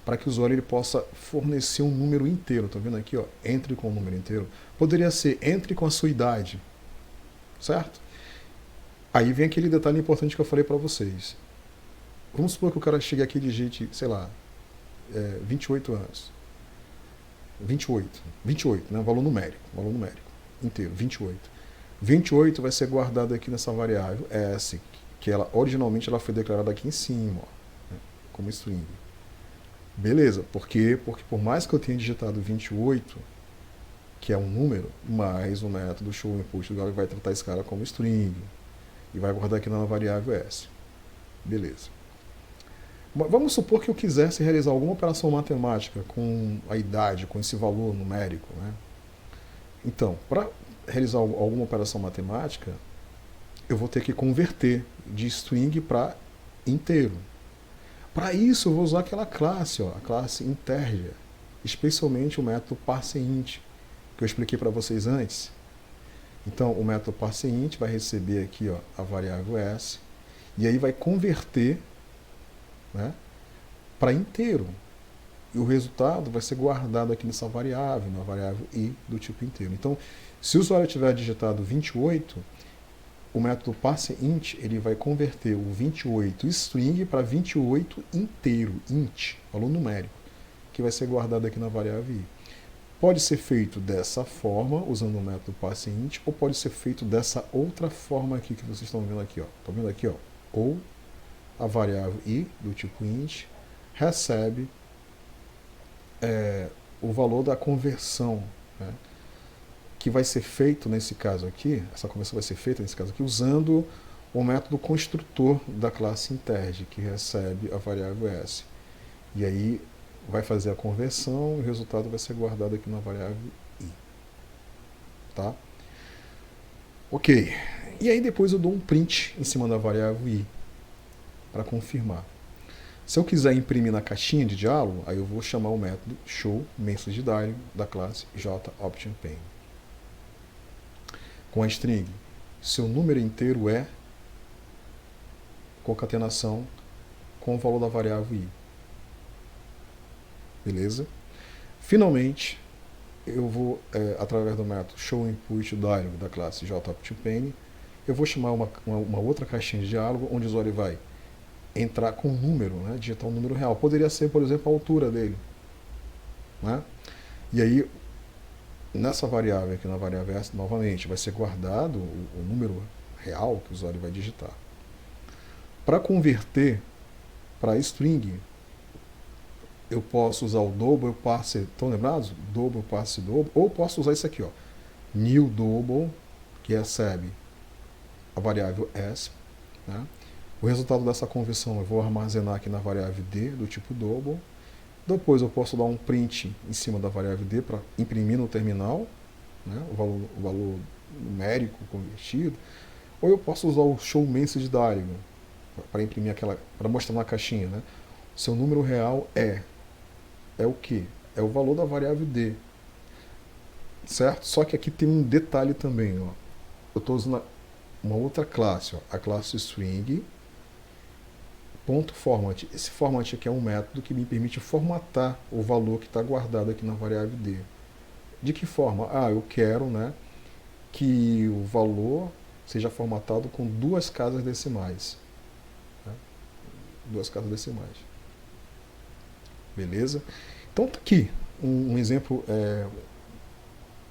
para que o usuário ele possa fornecer um número inteiro. Tá vendo aqui, ó? Entre com o número inteiro. Poderia ser entre com a sua idade, certo? Aí vem aquele detalhe importante que eu falei para vocês. Vamos supor que o cara chegue aqui e digite, sei lá, 28 anos. 28, né? Valor numérico inteiro, 28. 28 vai ser guardado aqui nessa variável s, que ela originalmente ela foi declarada aqui em cima, ó, né, como string. Beleza, por quê? Porque por mais que eu tenha digitado 28, que é um número, mais o método showInputDialog vai tratar esse cara como string e vai guardar aqui na variável s. Beleza. Vamos supor que eu quisesse realizar alguma operação matemática com a idade, com esse valor numérico, né? Então, para realizar alguma operação matemática, eu vou ter que converter de string para inteiro. Para isso, eu vou usar aquela classe, ó, a classe integer, especialmente o método parseInt, que eu expliquei para vocês antes. Então, o método parseInt vai receber aqui, ó, a variável s, E aí vai converter, né, para inteiro. E o resultado vai ser guardado aqui nessa variável, na variável i do tipo inteiro. Então, se o usuário tiver digitado 28, o método parseInt ele vai converter o 28 string para 28 inteiro, int, valor numérico, que vai ser guardado aqui na variável i. Pode ser feito dessa forma, usando o método parseInt, ou pode ser feito dessa outra forma aqui que vocês estão vendo aqui. Estão vendo aqui? Ou a variável i do tipo int recebe o valor da conversão, né, que vai ser feito nesse caso aqui, essa conversão vai ser feita nesse caso aqui, usando o método construtor da classe interge, que recebe a variável s. E aí vai fazer a conversão e o resultado vai ser guardado aqui na variável i. Tá? Ok. E aí depois eu dou um print em cima da variável i para confirmar. Se eu quiser imprimir na caixinha de diálogo, aí eu vou chamar o método showMessageDialog da classe jOptionPane. Com a string, seu número inteiro é concatenação com o valor da variável i. Beleza? Finalmente, eu vou, através do método showInputDialog da classe jOptionPane, eu vou chamar uma outra caixinha de diálogo onde o usuário vai entrar com um número, né, digitar um número real. Poderia ser, por exemplo, a altura dele. Né? E aí, nessa variável aqui, na variável s, novamente, vai ser guardado o número real que o usuário vai digitar. Para converter para string, eu posso usar o double parse, estão lembrados? Double parse double, ou posso usar isso aqui, new double, que recebe a variável s, né? O resultado dessa conversão eu vou armazenar aqui na variável d do tipo double. Depois eu posso dar um print em cima da variável d para imprimir no terminal, né, o valor numérico convertido. Ou eu posso usar o showMessageDialog para imprimir para mostrar na caixinha, né? Seu número real é o que? É o valor da variável d, certo? Só que aqui tem um detalhe também, ó. Eu estou usando uma outra classe, ó, a classe string .format. Esse format aqui é um método que me permite formatar o valor que está guardado aqui na variável d. De que forma? Eu quero, né, que o valor seja formatado com 2 casas decimais. Né? 2 casas decimais. Beleza? Então tá aqui um exemplo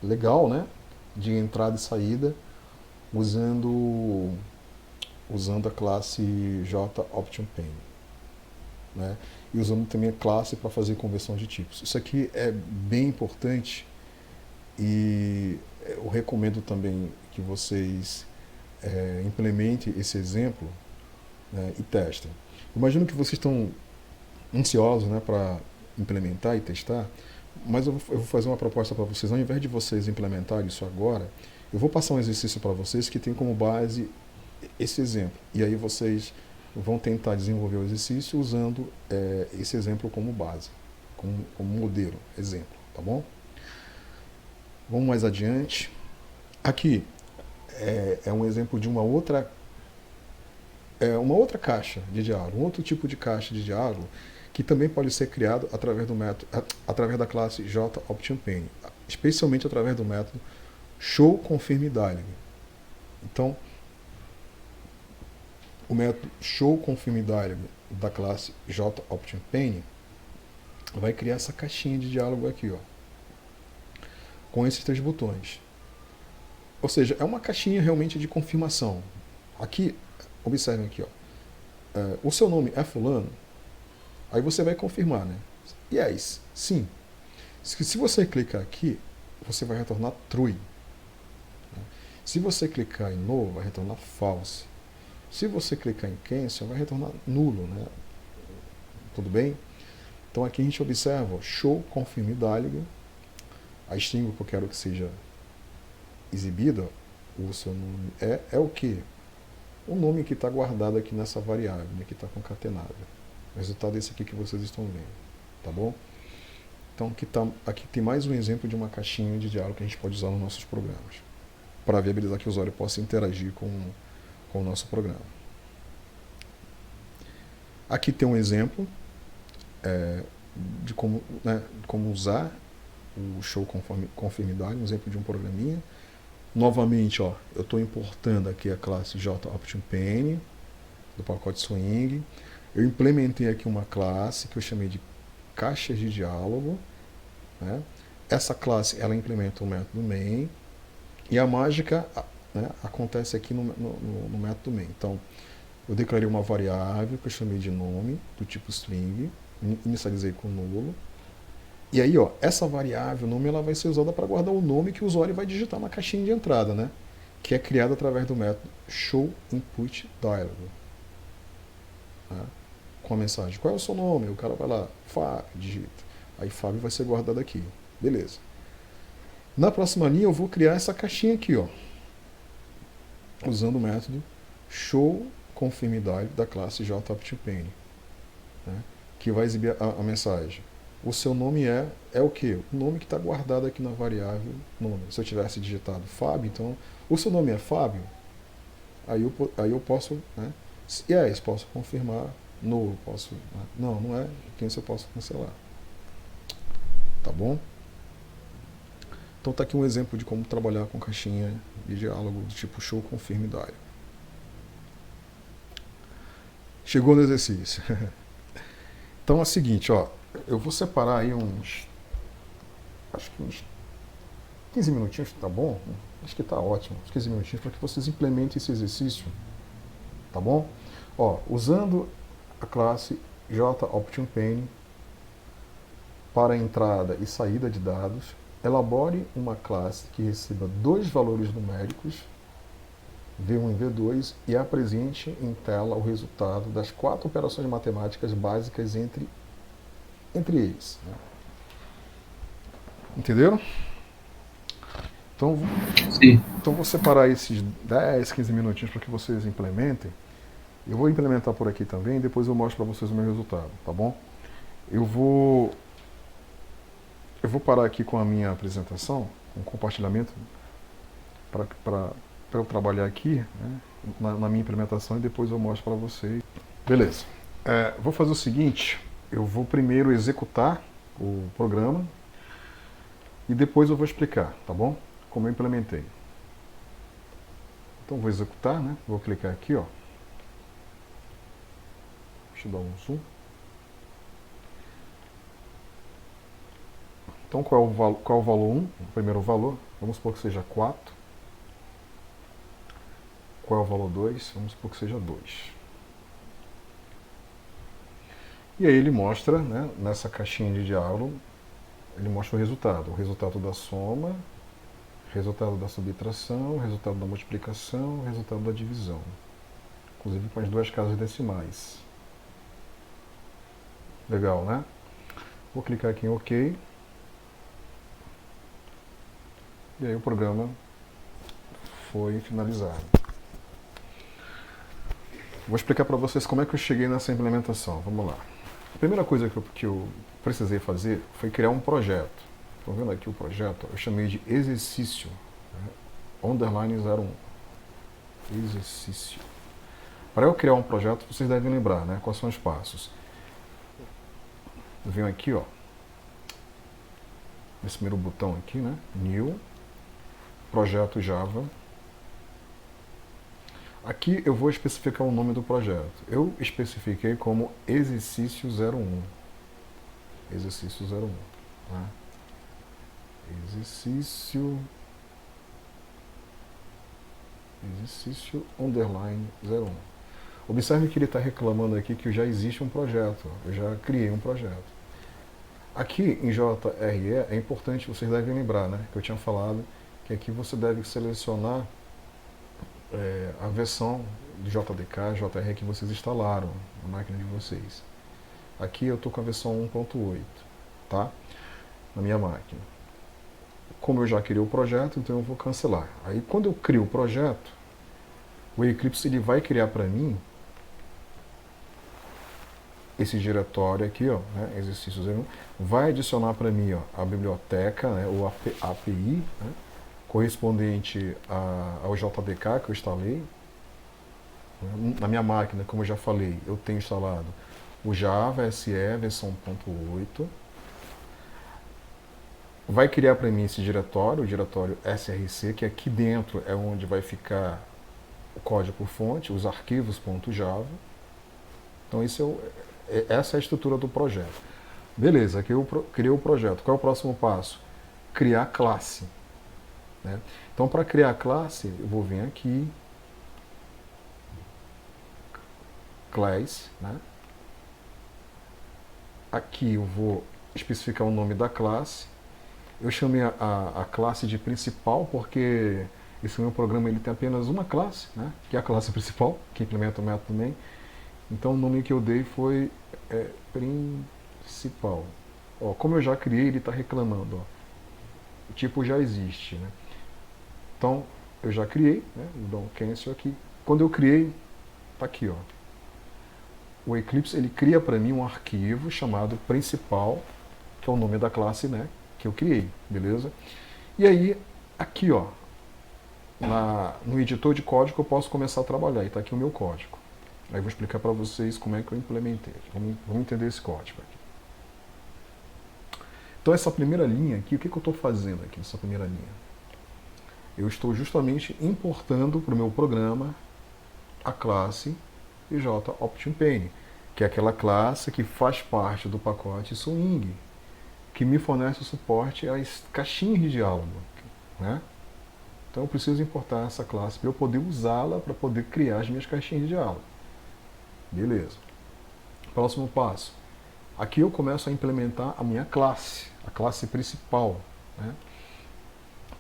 legal, né, de entrada e saída usando a classe jOptionPane, né? E usando também a classe para fazer conversão de tipos. Isso aqui é bem importante e eu recomendo também que vocês implementem esse exemplo, né, e testem. Imagino que vocês estão ansiosos, né, para implementar e testar, mas eu vou fazer uma proposta para vocês. Ao invés de vocês implementarem isso agora, eu vou passar um exercício para vocês que tem como base esse exemplo. E aí vocês vão tentar desenvolver o exercício usando esse exemplo como base, como modelo, exemplo, tá bom? Vamos mais adiante. Aqui é um exemplo de uma outra caixa de diálogo, um outro tipo de caixa de diálogo que também pode ser criado através do método, através da classe jOptionPane, especialmente através do método showConfirmDialog. Então, o método showConfirmDialog da classe jOptionPane vai criar essa caixinha de diálogo aqui, ó, com esses 3 botões. Ou seja, é uma caixinha realmente de confirmação. Aqui, observem aqui, ó, o seu nome é fulano, aí você vai confirmar, né? Yes, sim. Se você clicar aqui, você vai retornar true. Se você clicar em no, vai retornar false. Se você clicar em cancel, vai retornar nulo, né? Tudo bem? Então aqui a gente observa showConfirmDialog, a string que eu quero que seja exibida, o seu nome é o que? O nome que está guardado aqui nessa variável, né, que está concatenada. O resultado é esse aqui que vocês estão vendo, tá bom? Então aqui tem mais um exemplo de uma caixinha de diálogo que a gente pode usar nos nossos programas, para viabilizar que o usuário possa interagir com o nosso programa. Aqui tem um exemplo de como, né, como usar o show conformidade, um exemplo de um programinha. Novamente, ó, eu estou importando aqui a classe JOptionPane do pacote Swing. Eu implementei aqui uma classe que eu chamei de caixas de diálogo, né? Essa classe ela implementa o método main e a mágica, né, acontece aqui no método main. Então, eu declarei uma variável que eu chamei de nome do tipo string, inicializei com nulo. E aí, ó, essa variável nome ela vai ser usada para guardar o nome que o usuário vai digitar na caixinha de entrada, né? Que é criada através do método showInputDialog. Né? Com a mensagem, qual é o seu nome? O cara vai lá, Fábio, digita. Aí Fábio vai ser guardado aqui. Beleza. Na próxima linha eu vou criar essa caixinha aqui, ó, usando o método showConfirmDialog da classe JOptionPane, né? Que vai exibir a mensagem. O seu nome é o que? O nome que está guardado aqui na variável nome. Se eu tivesse digitado Fábio, então, o seu nome é Fábio? Aí eu posso, né? Yes, posso confirmar. No, posso. Né? Não é. Então isso eu posso cancelar. Tá bom? Então tá aqui um exemplo de como trabalhar com caixinha de diálogo do tipo show confirme dialog. Chegou no exercício. Então é o seguinte, ó. Eu vou separar aí acho que uns 15 minutinhos, tá bom? Acho que tá ótimo, uns 15 minutinhos para que vocês implementem esse exercício, tá bom? Ó, usando a classe JOptionPane para entrada e saída de dados, elabore uma classe que receba dois valores numéricos, V1 e V2, e apresente em tela o resultado das 4 operações matemáticas básicas entre eles. Né? Entenderam? Então, Sim. então vou separar esses 10, 15 minutinhos para que vocês implementem. Eu vou implementar por aqui também, depois eu mostro para vocês o meu resultado, tá bom? Eu vou parar aqui com a minha apresentação, com o compartilhamento, para eu trabalhar aqui, né, na minha implementação, e depois eu mostro para vocês. Beleza. Vou fazer o seguinte, eu vou primeiro executar o programa e depois eu vou explicar, tá bom? Como eu implementei. Então vou executar, né? Vou clicar aqui, ó. Deixa eu dar um zoom. Então qual é o valor 1? O primeiro valor, vamos supor que seja 4. Qual é o valor 2? Vamos supor que seja 2. E aí ele mostra, né, nessa caixinha de diálogo, ele mostra o resultado da soma, resultado da subtração, resultado da multiplicação, resultado da divisão. Inclusive com as duas casas decimais. Legal, né? Vou clicar aqui em OK. E aí o programa foi finalizado. Vou explicar para vocês como é que eu cheguei nessa implementação. Vamos lá. A primeira coisa que eu precisei fazer foi criar um projeto. Estão vendo aqui o projeto? Eu chamei de exercício, né? Underline 01. Exercício. Para eu criar um projeto, vocês devem lembrar, né? Quais são os passos. Eu venho aqui, ó, nesse primeiro botão aqui, né? New, projeto Java. Aqui eu vou especificar o nome do projeto. Eu especifiquei como exercício 01. Exercício 01. Né? Exercício underline 01. Observe que ele está reclamando aqui que já existe um projeto. Eu já criei um projeto. Aqui em JRE é importante, vocês devem lembrar, né? Que eu tinha falado que aqui você deve selecionar a versão do JDK, JRE que vocês instalaram na máquina de vocês. Aqui eu estou com a versão 1.8, tá? Na minha máquina. Como eu já criei o projeto, então eu vou cancelar. Aí quando eu crio o projeto, o Eclipse ele vai criar para mim esse diretório aqui, ó, né, exercício 01, vai adicionar para mim, ó, a biblioteca, né, o API, né, correspondente ao JDK que eu instalei. Na minha máquina, como eu já falei, eu tenho instalado o Java SE versão 1.8. Vai criar para mim esse diretório, o diretório src, que aqui dentro é onde vai ficar o código-fonte, os arquivos.java. Então essa é a estrutura do projeto. Beleza, aqui eu criei o projeto. Qual é o próximo passo? Criar classe. Né? Então, para criar classe, eu vou vir aqui, class, né? Aqui eu vou especificar o nome da classe. Eu chamei a classe de principal porque esse meu programa ele tem apenas uma classe, né? Que é a classe principal, que implementa o método main. Então o nome que eu dei foi principal. Ó, como eu já criei, ele está reclamando. Ó. O tipo já existe. Né? Então eu já criei, né? Então cancel aqui. Quando eu criei, está aqui. Ó. O Eclipse ele cria para mim um arquivo chamado principal, que é o nome da classe, né? Que eu criei, beleza? E aí, aqui, ó, no editor de código eu posso começar a trabalhar. E está aqui o meu código. Aí eu vou explicar para vocês como é que eu implementei. Vamos entender esse código aqui. Então essa primeira linha aqui, o que eu estou fazendo aqui nessa primeira linha? Eu estou justamente importando para o meu programa a classe JOptionPane, que é aquela classe que faz parte do pacote Swing, que me fornece o suporte às caixinhas de diálogo. Né? Então eu preciso importar essa classe para eu poder usá-la para poder criar as minhas caixinhas de diálogo. Beleza. Próximo passo. Aqui eu começo a implementar a minha classe, a classe principal. Né?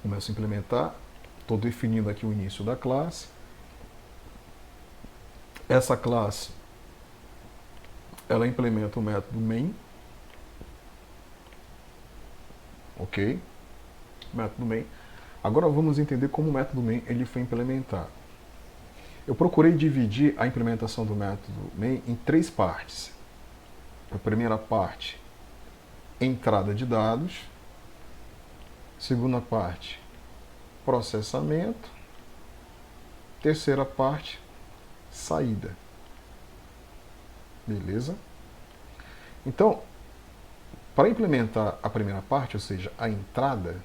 Começo a implementar, estou definindo aqui o início da classe. Essa classe, ela implementa o método main. Ok? Método main. Agora vamos entender como o método main ele foi implementado. Eu procurei dividir a implementação do método main em 3 partes. A primeira parte, entrada de dados. Segunda parte, processamento. Terceira parte, saída. Beleza? Então, para implementar a primeira parte, ou seja, a entrada,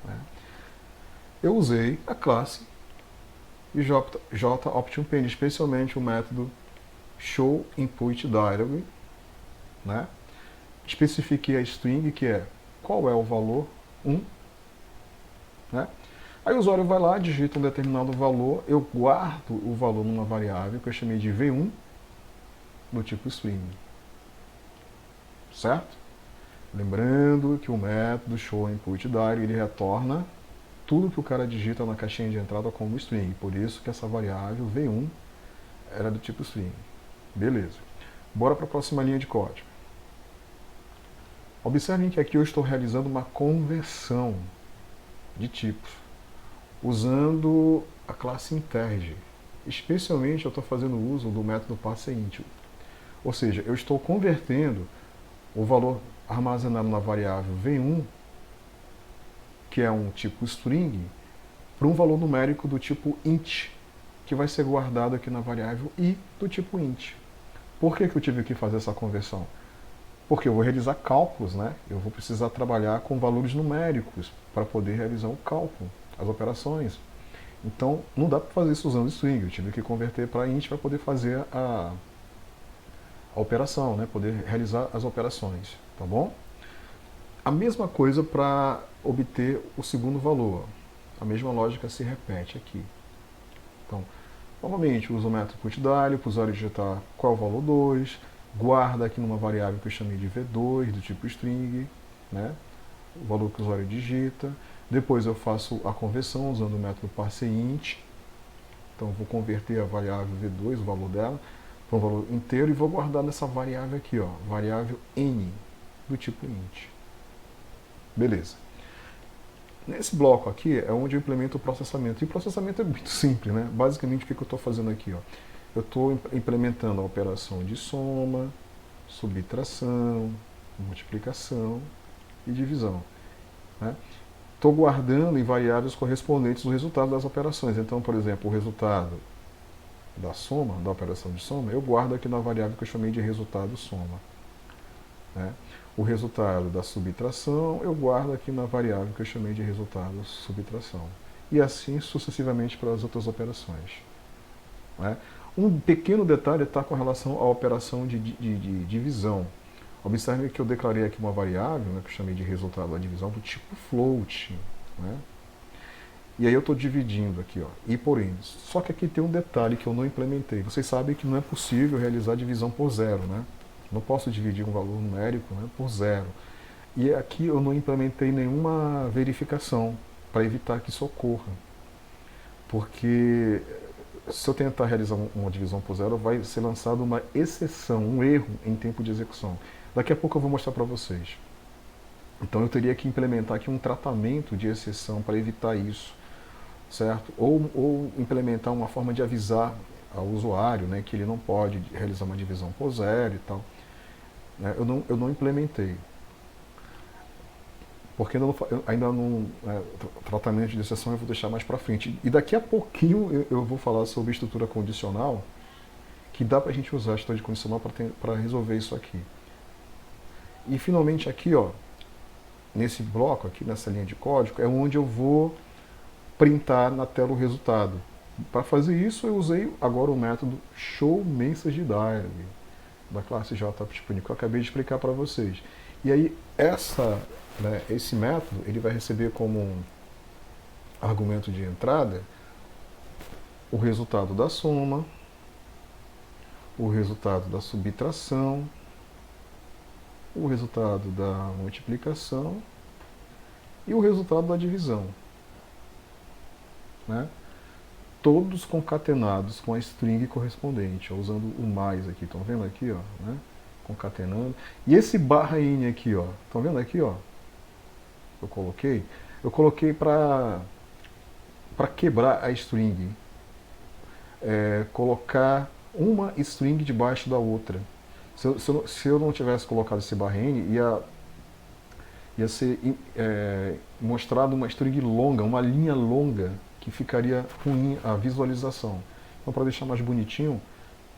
né, eu usei a classe JOptionPane, especialmente o método showInputDialog, né? Especifiquei a string, que é qual é o valor 1. Né? Aí o usuário vai lá, digita um determinado valor, eu guardo o valor numa variável que eu chamei de v1 do tipo string. Certo? Lembrando que o método showInputDialog ele retorna tudo que o cara digita na caixinha de entrada como string. Por isso que essa variável v1 era do tipo string. Beleza. Bora para a próxima linha de código. Observem que aqui eu estou realizando uma conversão de tipos, usando a classe interge. Especialmente eu estou fazendo uso do método parseInt. Ou seja, eu estou convertendo o valor armazenado na variável v1, que é um tipo string, para um valor numérico do tipo int, que vai ser guardado aqui na variável i do tipo int. Por que eu tive que fazer essa conversão? Porque eu vou realizar cálculos, né? Eu vou precisar trabalhar com valores numéricos para poder realizar o cálculo, as operações. Então, não dá para fazer isso usando string. Eu tive que converter para int para poder fazer a operação, né? Poder realizar as operações, tá bom? A mesma coisa para obter o segundo valor. A mesma lógica se repete aqui. Então, novamente, uso o método putDialog para o usuário digitar qual é o valor 2, guarda aqui numa variável que eu chamei de v2, do tipo string, né? O valor que o usuário digita. Depois eu faço a conversão usando o método parseInt. Então eu vou converter a variável v2, o valor dela, para um valor inteiro e vou guardar nessa variável aqui, ó, variável n, do tipo int. Beleza. Nesse bloco aqui é onde eu implemento o processamento. E o processamento é muito simples, né? Basicamente o que eu estou fazendo aqui, ó? Eu estou implementando a operação de soma, subtração, multiplicação e divisão. Estou guardando em variáveis correspondentes os resultados das operações. Então, por exemplo, o resultado da soma, da operação de soma, eu guardo aqui na variável que eu chamei de resultado soma. Né? O resultado da subtração eu guardo aqui na variável que eu chamei de resultado subtração. E assim sucessivamente para as outras operações. Né? Um pequeno detalhe está com relação à operação de divisão. Observe que eu declarei aqui uma variável, né, que eu chamei de resultado da divisão, do tipo float. Né? E aí eu estou dividindo aqui, ó, i por n. Só que aqui tem um detalhe que eu não implementei. Vocês sabem que não é possível realizar divisão por zero, né? Não posso dividir um valor numérico, né, por zero. E aqui eu não implementei nenhuma verificação para evitar que isso ocorra. Porque se eu tentar realizar uma divisão por zero, vai ser lançada uma exceção, um erro em tempo de execução. Daqui a pouco eu vou mostrar para vocês. Então eu teria que implementar aqui um tratamento de exceção para evitar isso, certo? Ou implementar uma forma de avisar ao usuário, né, que ele não pode realizar uma divisão por zero e tal. Né? Eu não implementei. Porque ainda não. Tratamento de exceção eu vou deixar mais para frente. E daqui a pouquinho eu vou falar sobre estrutura condicional, que dá para a gente usar a estrutura condicional para resolver isso aqui. E finalmente aqui, ó, nesse bloco, aqui nessa linha de código, é onde eu vou printar na tela o resultado. Para fazer isso, eu usei agora o método showMessageDialog da classe JavaScript, que eu acabei de explicar para vocês. E aí, esse método ele vai receber como um argumento de entrada o resultado da soma, o resultado da subtração, o resultado da multiplicação e o resultado da divisão. Né? Todos concatenados com a string correspondente, ó, usando o mais aqui. Estão vendo aqui, ó, né? Concatenando. E esse barra n aqui, ó, estão vendo aqui, ó? Eu coloquei para quebrar a string, colocar uma string debaixo da outra. Se eu não tivesse colocado esse barra n, ia ser mostrado uma string longa, uma linha longa, que ficaria ruim a visualização. Então, para deixar mais bonitinho,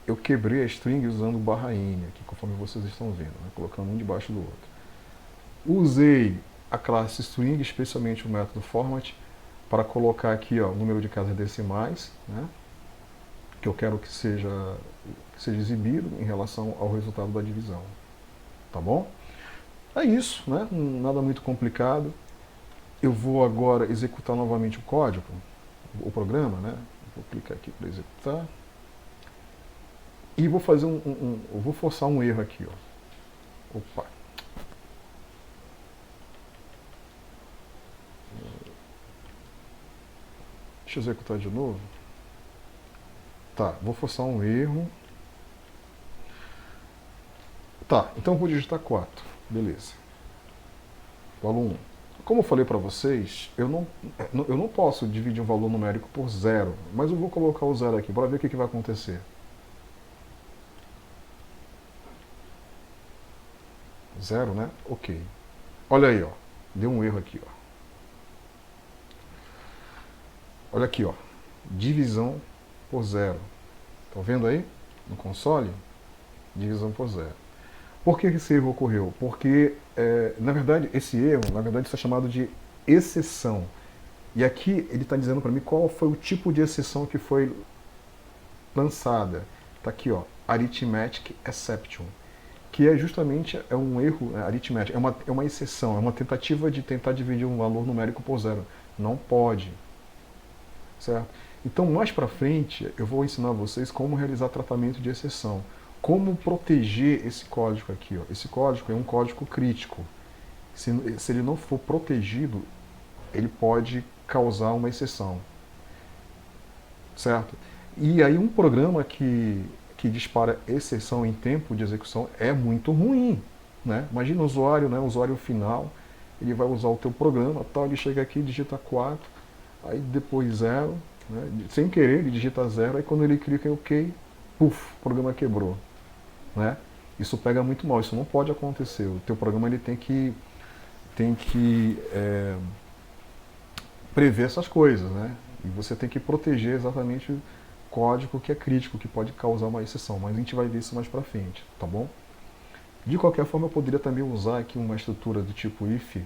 eu quebrei a string usando barra n, aqui, conforme vocês estão vendo, né? Colocando um debaixo do outro. Usei a classe string, especialmente o método format, para colocar aqui, ó, o número de casas decimais, né? Que eu quero que seja exibido em relação ao resultado da divisão. Tá bom? É isso, né? Nada muito complicado. Eu vou agora executar novamente o código, o programa, né? Vou clicar aqui para executar. E vou fazer eu vou forçar um erro aqui, ó. Opa. Deixa eu executar de novo. Tá, vou forçar um erro. Tá, então eu vou digitar 4. Beleza. Valor 1. Como eu falei para vocês, eu não posso dividir um valor numérico por zero, mas eu vou colocar o zero aqui, bora ver o que vai acontecer. Zero, né? Ok. Olha aí, ó. Deu um erro aqui, ó. Olha aqui, ó. Divisão por zero. Estão vendo aí? No console? Divisão por zero. Por que esse erro ocorreu? Porque, na verdade, esse erro, isso é chamado de exceção. E aqui ele está dizendo para mim qual foi o tipo de exceção que foi lançada. Está aqui, ó, Arithmetic Exception, que é justamente um erro aritmético, é uma exceção, é uma tentativa de tentar dividir um valor numérico por zero. Não pode. Certo? Então, mais para frente, eu vou ensinar a vocês como realizar tratamento de exceção. Como proteger esse código aqui, ó. Esse código é um código crítico. Se ele não for protegido, ele pode causar uma exceção. Certo? E aí um programa que dispara exceção em tempo de execução é muito ruim. Né? Imagina o usuário, né? O usuário final, ele vai usar o teu programa, tal, ele chega aqui, digita 4, aí depois 0, né? Sem querer, ele digita 0, aí quando ele clica em OK, puf, o programa quebrou. Né? Isso pega muito mal, isso não pode acontecer. O teu programa ele tem que prever essas coisas, né? E você tem que proteger exatamente código que é crítico, que pode causar uma exceção, mas a gente vai ver isso mais para frente, tá bom? De qualquer forma, eu poderia também usar aqui uma estrutura do tipo if,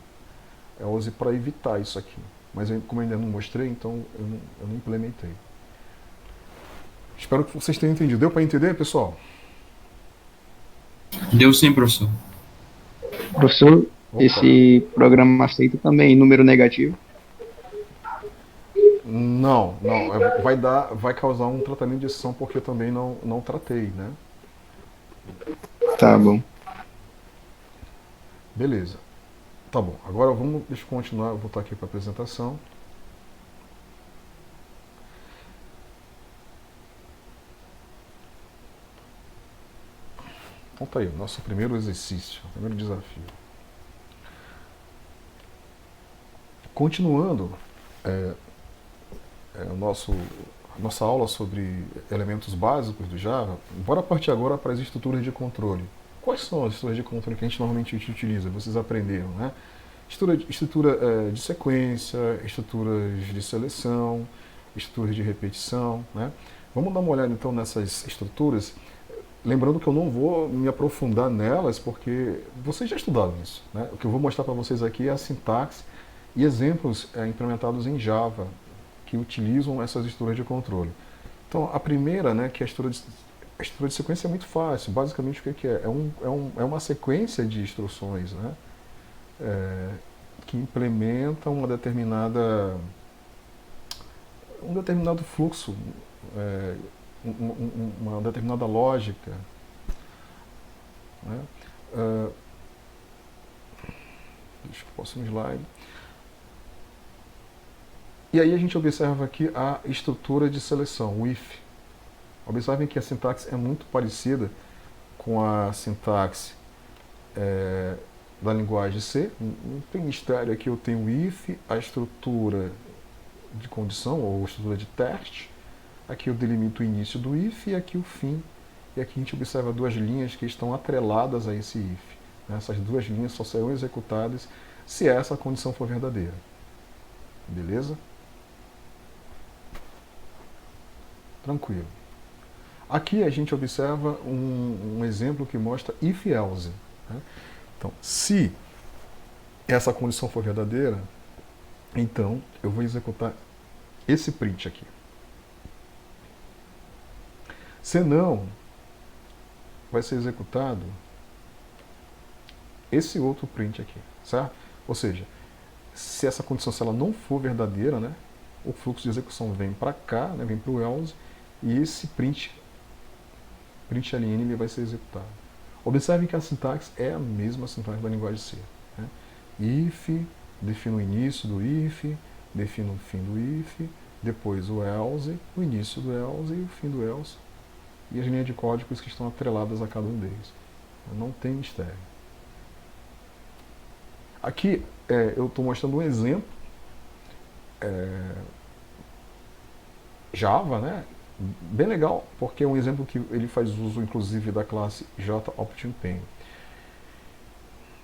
else, para evitar isso aqui. Mas como eu ainda não mostrei, então eu não implementei. Espero que vocês tenham entendido. Deu para entender, pessoal? Deu sim, professor. Professor, Opa. esse programa aceita também número negativo? Não, não. Vai causar um tratamento de exceção porque eu também não tratei, né? Tá bom. Beleza. Tá bom. Agora deixa eu continuar, eu vou voltar aqui para a apresentação. Então tá aí, o nosso primeiro exercício, o primeiro desafio. Continuando a nossa aula sobre elementos básicos do Java, bora partir agora para as estruturas de controle. Quais são as estruturas de controle que a gente normalmente utiliza? Vocês aprenderam, né? Estrutura de sequência, estruturas de seleção, estruturas de repetição, né? Vamos dar uma olhada então nessas estruturas. Lembrando que eu não vou me aprofundar nelas, porque vocês já estudaram isso, né? O que eu vou mostrar para vocês aqui é a sintaxe e exemplos implementados em Java que utilizam essas estruturas de controle. Então, a primeira, né, que é a estrutura de sequência é muito fácil. Basicamente, o que é? É uma sequência de instruções, né, que implementam um determinado fluxo, uma determinada lógica, né? Deixa eu passar um slide. E aí a gente observa aqui a estrutura de seleção, o if. Observem que a sintaxe é muito parecida com a sintaxe da linguagem C. Não tem mistério aqui, eu tenho o if, a estrutura de condição, ou estrutura de teste. Aqui eu delimito o início do if e aqui o fim. E aqui a gente observa duas linhas que estão atreladas a esse if. Essas duas linhas só serão executadas se essa condição for verdadeira. Beleza? Tranquilo. Aqui a gente observa um exemplo que mostra if else. Né? Então, se essa condição for verdadeira, então eu vou executar esse print aqui. Se não, vai ser executado esse outro print aqui, certo? Ou seja, se essa condição se ela não for verdadeira, né, o fluxo de execução vem para cá, né, vem para o else, e esse print ln ele vai ser executado. Observe que a sintaxe é a mesma sintaxe da linguagem C. Né? If, defino o início do if, defino o fim do if, depois o else, o início do else e o fim do else, e as linhas de códigos que estão atreladas a cada um deles. Não tem mistério. Aqui eu estou mostrando um exemplo Java, né? Bem legal, porque é um exemplo que ele faz uso, inclusive, da classe JOptionPane.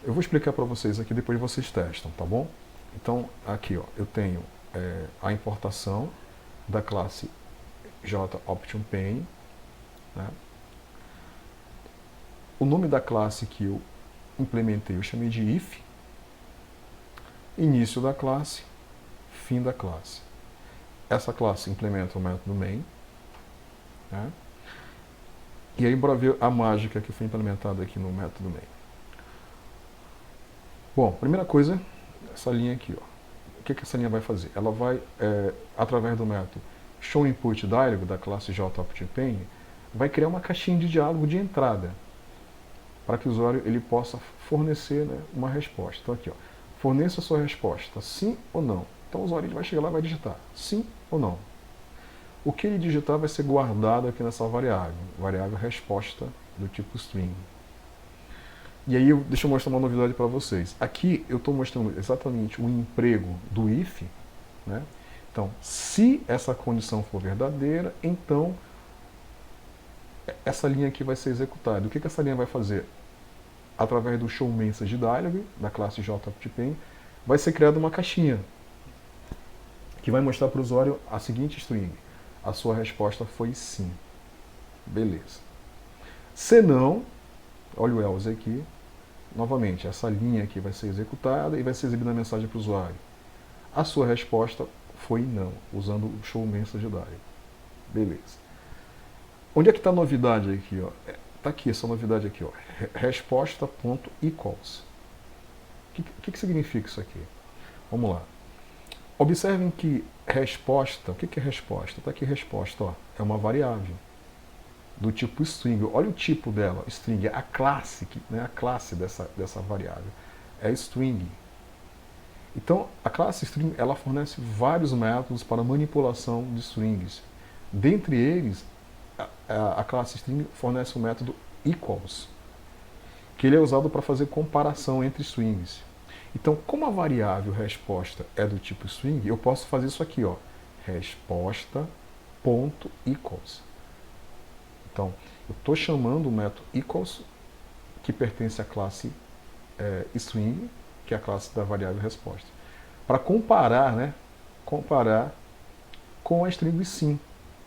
Eu vou explicar para vocês aqui, depois vocês testam, tá bom? Então, aqui, ó, eu tenho a importação da classe JOptionPane. Né? O nome da classe que eu implementei, eu chamei de if. Início da classe, fim da classe. Essa classe implementa o método main. Né? E aí, bora ver a mágica que foi implementada aqui no método main. Bom, primeira coisa, essa linha aqui. Ó. O que essa linha vai fazer? Ela vai, através do método showInputDialog da classe JOptionPane, vai criar uma caixinha de diálogo de entrada para que o usuário ele possa fornecer, né, uma resposta. Então aqui, ó, forneça a sua resposta, sim ou não. Então o usuário ele vai chegar lá e vai digitar sim ou não. O que ele digitar vai ser guardado aqui nessa variável resposta do tipo string. E aí deixa eu mostrar uma novidade para vocês. Aqui eu estou mostrando exatamente o emprego do if. Né? Então, se essa condição for verdadeira, então essa linha aqui vai ser executada. O que essa linha vai fazer? Através do showMessageDialog, da classe JOptionPane, vai ser criada uma caixinha que vai mostrar para o usuário a seguinte string. a sua resposta foi sim. Beleza. Se não, olha o else aqui, novamente, essa linha aqui vai ser executada e vai ser exibida a mensagem para o usuário. A sua resposta foi não, usando o show message dialog. Beleza. Onde é que está a novidade aqui? Está aqui, essa novidade aqui. Resposta.equals. O que significa isso aqui? Vamos lá. Observem que resposta, o que é resposta? Está aqui resposta, é uma variável do tipo string. Olha o tipo dela, string, a classe, né, a classe dessa variável é string. Então, a classe string ela fornece vários métodos para manipulação de strings. Dentre eles, a classe string fornece o método equals, que ele é usado para fazer comparação entre strings. Então, como a variável resposta é do tipo string, eu posso fazer isso aqui, resposta.equals. Então, eu estou chamando o método equals, que pertence à classe string, que é a classe da variável resposta, para comparar, né, comparar com a string sim,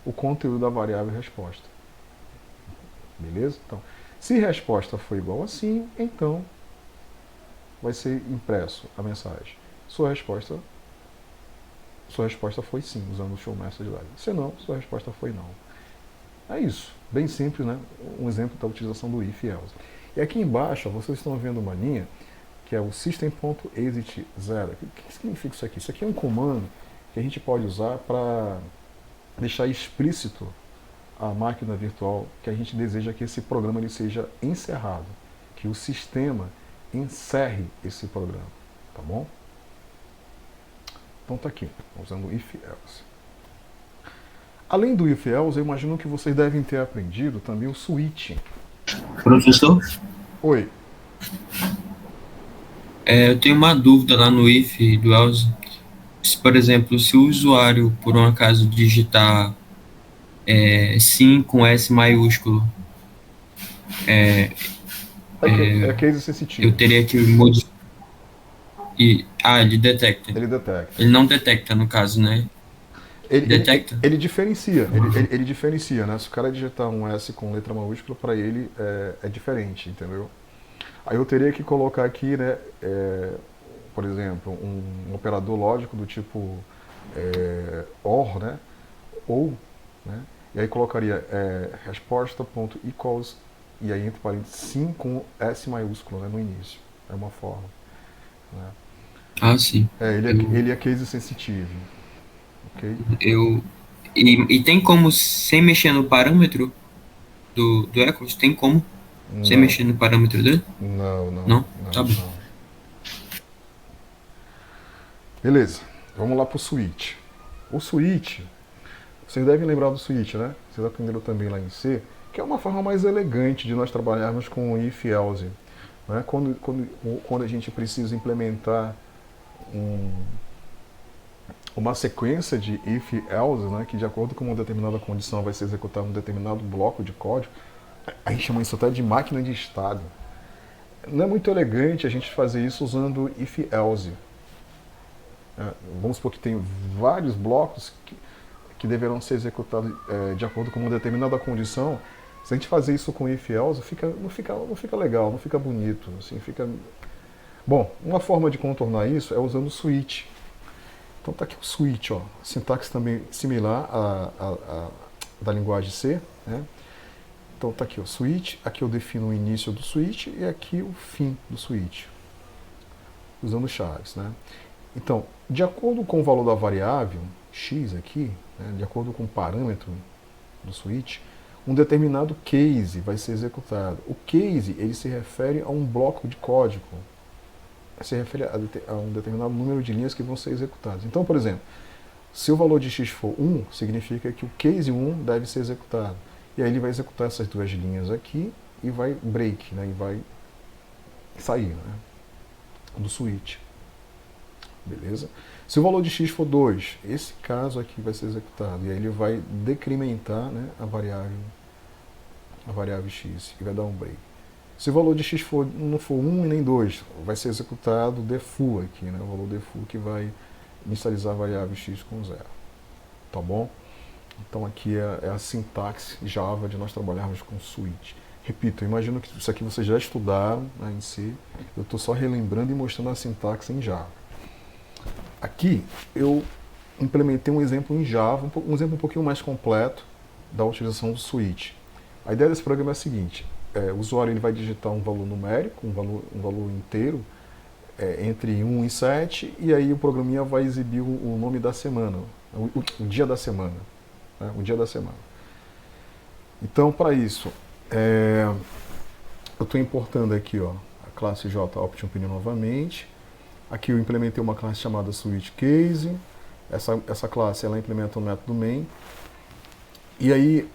o conteúdo da variável resposta. Beleza? Então, se resposta for igual a sim, então vai ser impresso a mensagem. Sua resposta foi sim, usando o show message dialog. Se não, sua resposta foi não. É isso. Bem simples, né? Um exemplo da utilização do if e else. E aqui embaixo, vocês estão vendo uma linha que é o system.exit0. O que significa isso aqui? Isso aqui é um comando que a gente pode usar para deixar explícito a máquina virtual que a gente deseja que esse programa ele seja encerrado, que o sistema encerre esse programa, tá bom? Então tá aqui, usando if else. Além do if else, eu imagino que vocês devem ter aprendido também o switch. Professor, Oi. eu tenho uma dúvida lá no if do else. Se, por exemplo, se o usuário, por um acaso, digitar sim com S maiúsculo, É case eu sensitivo. teria que modificar. Ele detecta. Ele detecta. Ele não detecta, no caso, né? Detecta? Ele diferencia. Ele diferencia, né? Se o cara digitar um S com letra maiúscula, para ele é diferente, entendeu? Aí eu teria que colocar aqui, né, por exemplo, um operador lógico do tipo OR, né, ou, né, e aí colocaria resposta.equals, e aí entre parênteses sim com S maiúsculo, né, no início. É uma forma. Né? Sim. Ele é case sensitivo. Ok? E tem como, sem mexer no parâmetro do Echoes, tem como, sem Não. mexer no parâmetro dele? Não? Não? Tá bom. Não. Beleza, vamos lá para o switch. O switch, vocês devem lembrar do switch, né? Vocês aprenderam também lá em C, que é uma forma mais elegante de nós trabalharmos com o if else. Né? Quando a gente precisa implementar uma sequência de if else, né, que de acordo com uma determinada condição vai ser executado um determinado bloco de código, a gente chama isso até de máquina de estado. Não é muito elegante a gente fazer isso usando if else. Vamos supor que tem vários blocos que deverão ser executados de acordo com uma determinada condição. Se a gente fazer isso com if else, não fica legal, não fica bonito. Assim, Bom, uma forma de contornar isso é usando o switch. Então tá aqui o switch, ó. Sintaxe também similar à da linguagem C, né? Então tá aqui o switch, aqui eu defino o início do switch e aqui o fim do switch, usando chaves, né? Então, de acordo com o valor da variável x aqui, né, de acordo com o parâmetro do switch, um determinado case vai ser executado. O case ele se refere a um bloco de código, se refere a um determinado número de linhas que vão ser executadas. Então, por exemplo, se o valor de x for 1, significa que o case 1 deve ser executado. E aí ele vai executar essas duas linhas aqui e vai break, né, e vai sair, né, do switch. Beleza? Se o valor de x for 2, esse caso aqui vai ser executado. E aí ele vai decrementar, né, a variável x e vai dar um break. Se o valor de x não for 1 e nem 2, vai ser executado o defull aqui, né, o valor defull que vai inicializar a variável x com 0. Tá bom? Então aqui é a sintaxe Java de nós trabalharmos com switch. Repito, eu imagino que isso aqui vocês já estudaram, né, em si. Eu estou só relembrando e mostrando a sintaxe em Java. Aqui eu implementei um exemplo em Java, um exemplo um pouquinho mais completo da utilização do switch. A ideia desse programa é a seguinte: o usuário ele vai digitar um valor numérico, um valor inteiro, entre 1 e 7, e aí o programinha vai exibir o nome da semana, o dia da semana. Né, o dia da semana. Então, para isso, eu estou importando aqui, ó, a classe JOptionPin novamente. Aqui eu implementei uma classe chamada switchCase. Essa classe ela implementa o método main. E aí,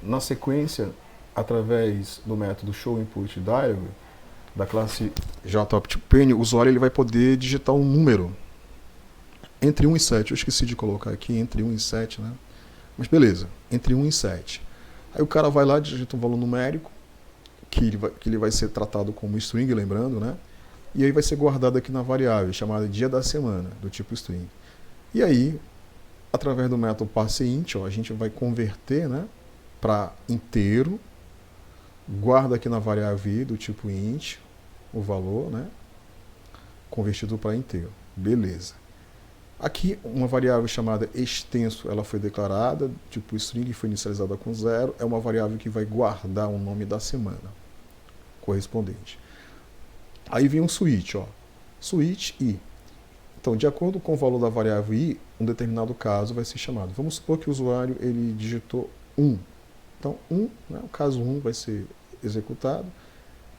na sequência, através do método showInputDialog, da classe JOptionPin, o usuário ele vai poder digitar um número entre 1 e 7. Eu esqueci de colocar aqui entre 1 e 7, né? Mas beleza, entre 1 e 7. Aí o cara vai lá, digita um valor numérico, que ele vai ser tratado como string, lembrando, né? E aí vai ser guardado aqui na variável, chamada dia da semana, do tipo string. E aí, através do método parseInt, a gente vai converter, né, para inteiro, guarda aqui na variável i, do tipo int, o valor, né, convertido para inteiro. Beleza. Aqui, uma variável chamada extenso, ela foi declarada, tipo string, foi inicializada com 0, é uma variável que vai guardar o nome da semana correspondente. Aí vem um switch, ó, switch i. Então, de acordo com o valor da variável i, um determinado caso vai ser chamado. Vamos supor que o usuário ele digitou 1. Então, 1, né, o caso 1 vai ser executado.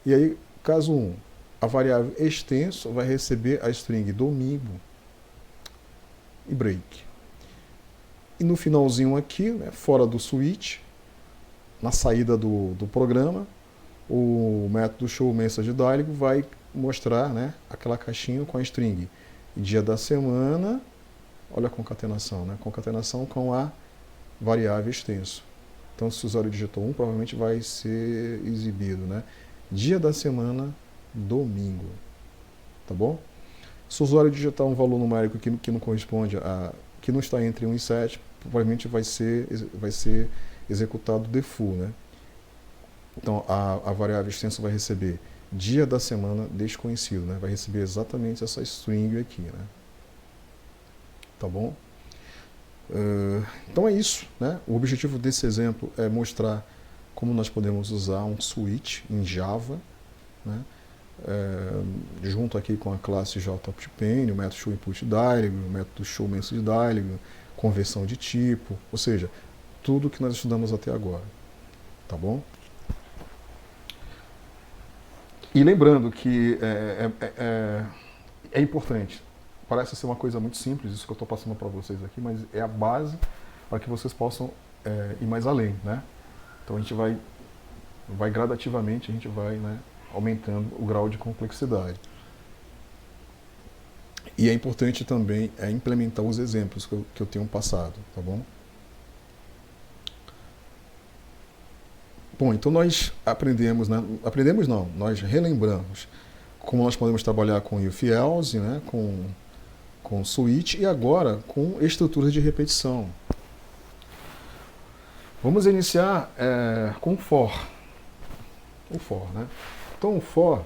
E aí, caso 1, a variável extenso vai receber a string domingo e break. E no finalzinho aqui, né, fora do switch, na saída do programa, o método showMessageDialog vai mostrar, né, aquela caixinha com a string dia da semana, olha a concatenação, né, concatenação com a variável extenso. Então, se o usuário digitou 1, provavelmente vai ser exibido, né, dia da semana, domingo. Tá bom? Se o usuário digitar um valor numérico que não corresponde que não está entre 1 e 7, provavelmente vai ser executado default, né? Então, a variável extenso vai receber dia da semana desconhecido, né? Vai receber exatamente essa string aqui, né? Tá bom? Então é isso, né? O objetivo desse exemplo é mostrar como nós podemos usar um switch em Java, né? Junto aqui com a classe JOptionPin, o método showInputDialog, o método showMessageDialog, conversão de tipo, ou seja, tudo que nós estudamos até agora, tá bom? E lembrando que é importante, parece ser uma coisa muito simples, isso que eu estou passando para vocês aqui, mas é a base para que vocês possam ir mais além, né? Então a gente vai gradativamente, a gente vai, né, aumentando o grau de complexidade. E é importante também implementar os exemplos que eu tenho passado, tá bom? Bom, então nós aprendemos, né? Aprendemos não, nós relembramos como nós podemos trabalhar com if-else, né? Com switch e agora com estruturas de repetição. Vamos iniciar com o for. O for, né? Então o for,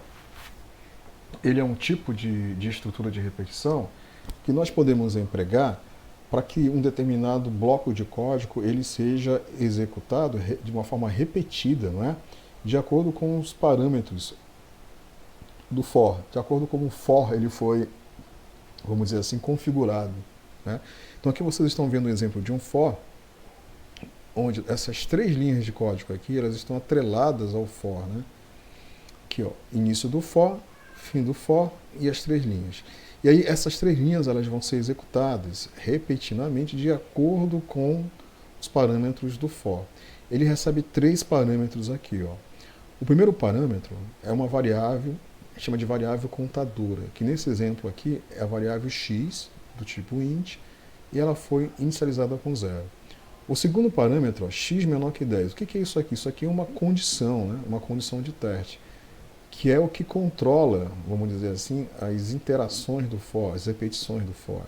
ele é um tipo de estrutura de repetição que nós podemos empregar para que um determinado bloco de código ele seja executado de uma forma repetida, não é? De acordo com os parâmetros do for, de acordo com o for ele foi, vamos dizer assim, configurado, né? Então aqui vocês estão vendo um exemplo de um for, onde essas 3 linhas de código aqui, elas estão atreladas ao for, né? Aqui, ó, início do for, fim do for e as 3 linhas. E aí essas 3 linhas elas vão ser executadas repetidamente de acordo com os parâmetros do for. Ele recebe 3 parâmetros aqui, ó. O primeiro parâmetro é uma variável, chama de variável contadora, que nesse exemplo aqui é a variável x, do tipo int, e ela foi inicializada com 0. O segundo parâmetro, ó, x menor que 10. O que é isso aqui? Isso aqui é uma condição, né? Uma condição de teste, que é o que controla, vamos dizer assim, as interações do for, as repetições do for.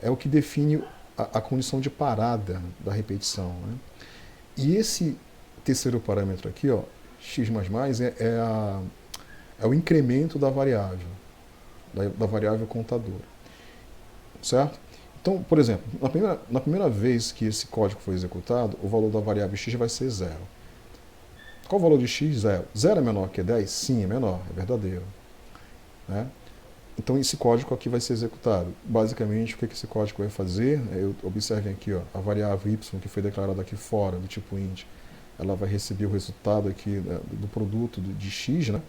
É o que define a condição de parada da repetição, né? E esse terceiro parâmetro aqui, ó, x++, é o incremento da variável, da variável contadora, certo? Então, por exemplo, na primeira vez que esse código foi executado, o valor da variável x vai ser 0. Qual o valor de x? 0. 0 é menor que 10? Sim, é menor, é verdadeiro, né? Então esse código aqui vai ser executado. Basicamente, o que esse código vai fazer? Observem aqui, ó, a variável y que foi declarada aqui fora do tipo int, ela vai receber o resultado aqui, né, do produto de x, né?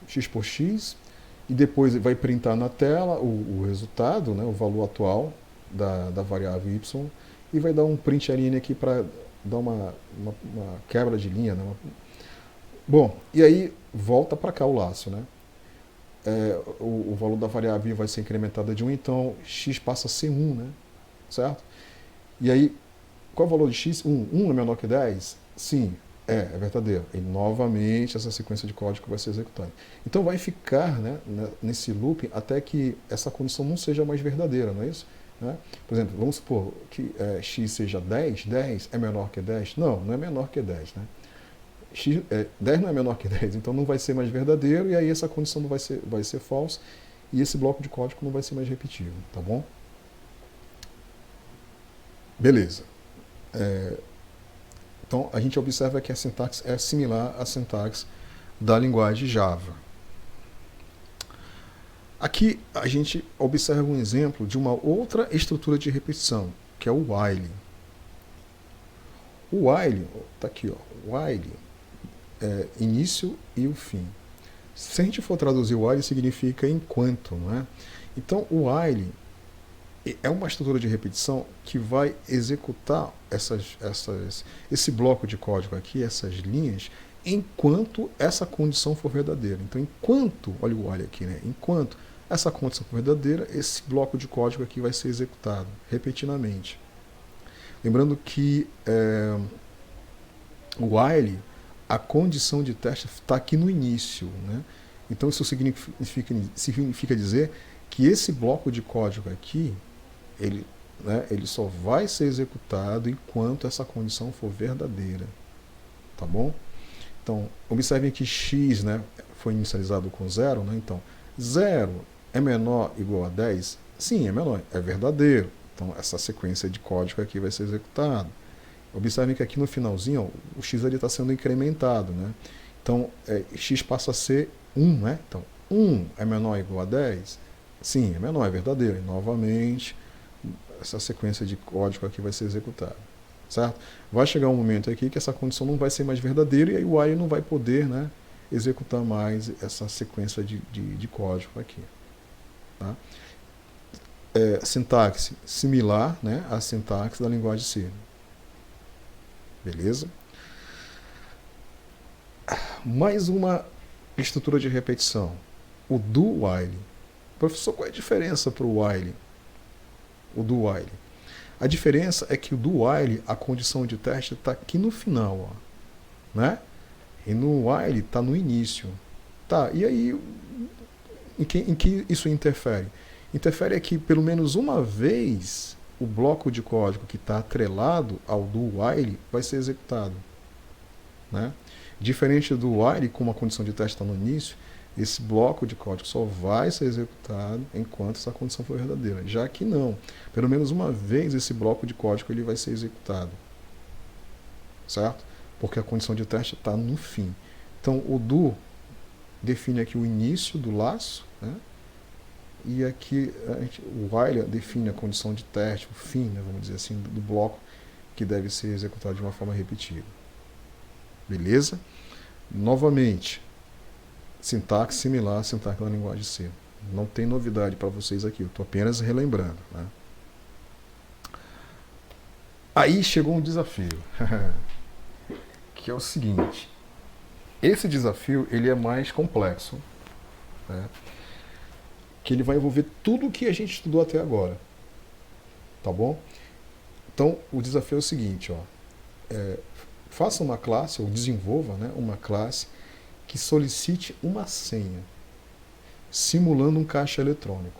X por x, e depois vai printar na tela o resultado, né, o valor atual da variável y, e vai dar um print ln aqui para dar uma quebra de linha, né? Bom, e aí volta para cá o laço, né? O valor da variável vai ser incrementada de 1, então x passa a ser 1, né? Certo? E aí, qual é o valor de x? 1. 1 é menor que 10? Sim, é verdadeiro. E novamente essa sequência de código vai ser executada. Então vai ficar, né, nesse loop até que essa condição não seja mais verdadeira, não é isso? Né? Por exemplo, vamos supor que x seja 10, 10 é menor que 10? Não, não é menor que 10, né? 10 não é menor que 10, então não vai ser mais verdadeiro, e aí essa condição não vai ser falsa, e esse bloco de código não vai ser mais repetido, tá bom? Beleza. Então a gente observa que a sintaxe é similar à sintaxe da linguagem Java. Aqui a gente observa um exemplo de uma outra estrutura de repetição, que é o while. O while, tá aqui, ó, while início e o fim. Se a gente for traduzir o while, significa enquanto, não é? Então o while é uma estrutura de repetição que vai executar esse bloco de código aqui, essas linhas, enquanto essa condição for verdadeira. Então, enquanto, olha o while aqui, né? Enquanto essa condição for verdadeira, esse bloco de código aqui vai ser executado repetidamente. Lembrando que o while, a condição de teste está aqui no início, né? Então isso significa dizer que esse bloco de código aqui, ele só vai ser executado enquanto essa condição for verdadeira, tá bom? Então, observem que x, né, foi inicializado com 0, né? Então, 0 é menor ou igual a 10? Sim, é menor, é verdadeiro. Então, essa sequência de código aqui vai ser executada. Observem que aqui no finalzinho, ó, o x está sendo incrementado, né? Então, x passa a ser 1, né? Então, 1 é menor ou igual a 10? Sim, é menor, é verdadeiro. E, novamente, essa sequência de código aqui vai ser executada, certo? Vai chegar um momento aqui que essa condição não vai ser mais verdadeira, e aí o while não vai poder, né, executar mais essa sequência de código aqui. Tá? Sintaxe similar, né, à sintaxe da linguagem C. Beleza? Mais uma estrutura de repetição. O do while. Professor, qual é a diferença para o while? O do while. A diferença é que o do while, a condição de teste está aqui no final, ó, né? E no while está no início. Tá, e aí, em que isso interfere? Interfere é que, pelo menos uma vez, o bloco de código que está atrelado ao do while vai ser executado, né? Diferente do while, como a condição de teste está no início, esse bloco de código só vai ser executado enquanto essa condição for verdadeira. Já que não, pelo menos uma vez esse bloco de código ele vai ser executado, certo? Porque a condição de teste está no fim. Então o do define aqui o início do laço, né? E aqui o while define a condição de teste, o fim, né, vamos dizer assim, do bloco que deve ser executado de uma forma repetida. Beleza? Novamente, sintaxe similar à sintaxe da linguagem C. Não tem novidade para vocês aqui, eu estou apenas relembrando, né? Aí chegou um desafio, que é o seguinte. Esse desafio ele é mais complexo, né? Que ele vai envolver tudo o que a gente estudou até agora, tá bom? Então o desafio é o seguinte, ó, faça uma classe, ou desenvolva, né, uma classe que solicite uma senha, simulando um caixa eletrônico.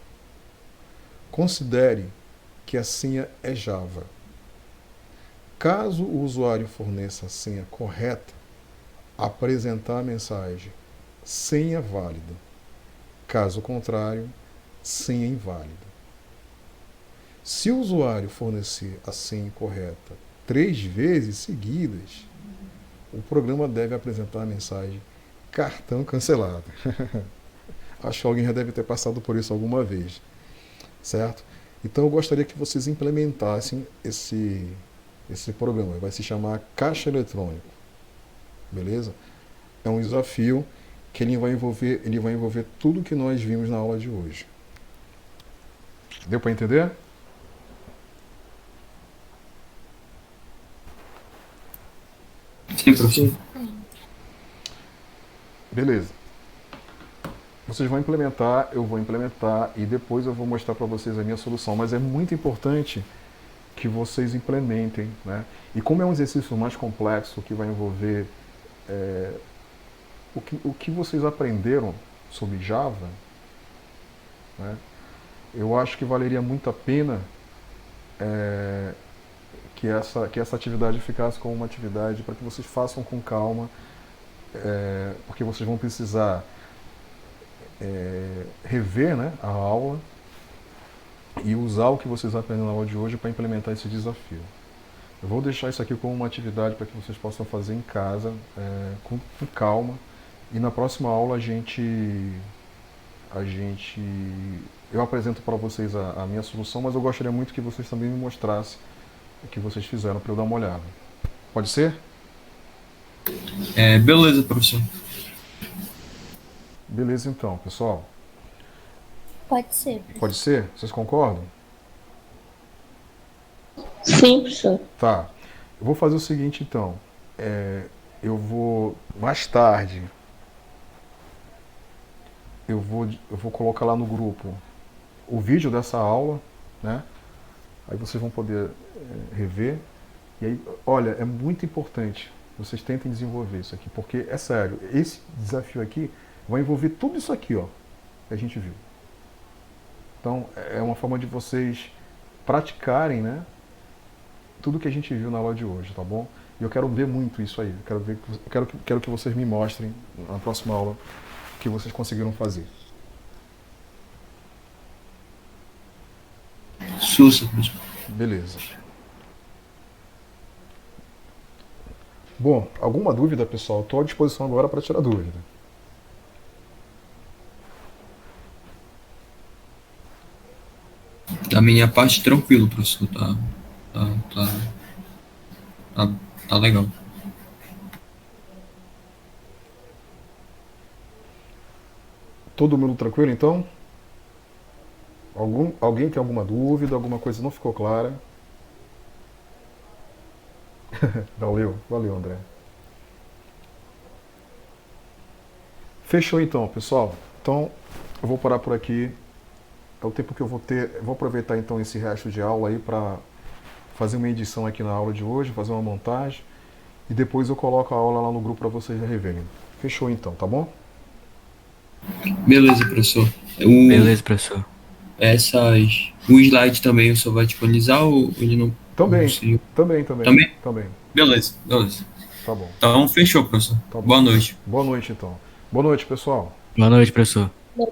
considere que a senha é Java. Caso o usuário forneça a senha correta, apresentar a mensagem senha válida. Caso contrário, senha inválida. Se o usuário fornecer a senha incorreta 3 vezes seguidas, o programa deve apresentar a mensagem cartão cancelado. Acho que alguém já deve ter passado por isso alguma vez, certo? Então eu gostaria que vocês implementassem esse programa. Vai se chamar Caixa Eletrônico, beleza? É um desafio que ele vai envolver tudo que nós vimos na aula de hoje. Deu para entender? Sim, professor. Beleza. Vocês vão implementar, eu vou implementar e depois eu vou mostrar para vocês a minha solução. Mas é muito importante que vocês implementem, né? E como é um exercício mais complexo que vai envolver o que vocês aprenderam sobre Java, né? Eu acho que valeria muito a pena que essa atividade ficasse como uma atividade para que vocês façam com calma, porque vocês vão precisar rever, né, a aula e usar o que vocês aprenderam na aula de hoje para implementar esse desafio. Eu vou deixar isso aqui como uma atividade para que vocês possam fazer em casa, com calma, e na próxima aula eu apresento para vocês a minha solução, mas eu gostaria muito que vocês também me mostrassem o que vocês fizeram para eu dar uma olhada. Pode ser? Beleza, professor. Beleza então, pessoal. Pode ser, professor. Pode ser? Vocês concordam? Sim, professor. Tá. Eu vou fazer o seguinte então. Eu vou, mais tarde, eu vou colocar lá no grupo o vídeo dessa aula, né? Aí vocês vão poder rever. E aí, olha, é muito importante vocês tentem desenvolver isso aqui, porque é sério, esse desafio aqui vai envolver tudo isso aqui, ó, que a gente viu. Então, é uma forma de vocês praticarem, né, tudo que a gente viu na aula de hoje, tá bom? E eu quero ver muito isso aí. Quero que vocês me mostrem na próxima aula o que vocês conseguiram fazer. Sussa, professor. Beleza. Bom, alguma dúvida, pessoal? Estou à disposição agora para tirar dúvida. Da minha parte, tranquilo, professor. Tá legal. Todo mundo tranquilo, então? Alguém tem alguma dúvida? Alguma coisa não ficou clara? Valeu, André. Fechou então, pessoal. Então, eu vou parar por aqui. É o tempo que eu vou ter. Vou aproveitar então esse resto de aula aí para fazer uma edição aqui na aula de hoje, fazer uma montagem e depois eu coloco a aula lá no grupo para vocês reverem. Fechou então, tá bom? Beleza, professor. Beleza, professor. O slide também o senhor vai disponibilizar ou ele não? Também. Também? Também. Beleza. Tá bom. Então, fechou, professor. Tá bom. Boa noite. Boa noite, então. Boa noite, pessoal. Boa noite, professor. Bom.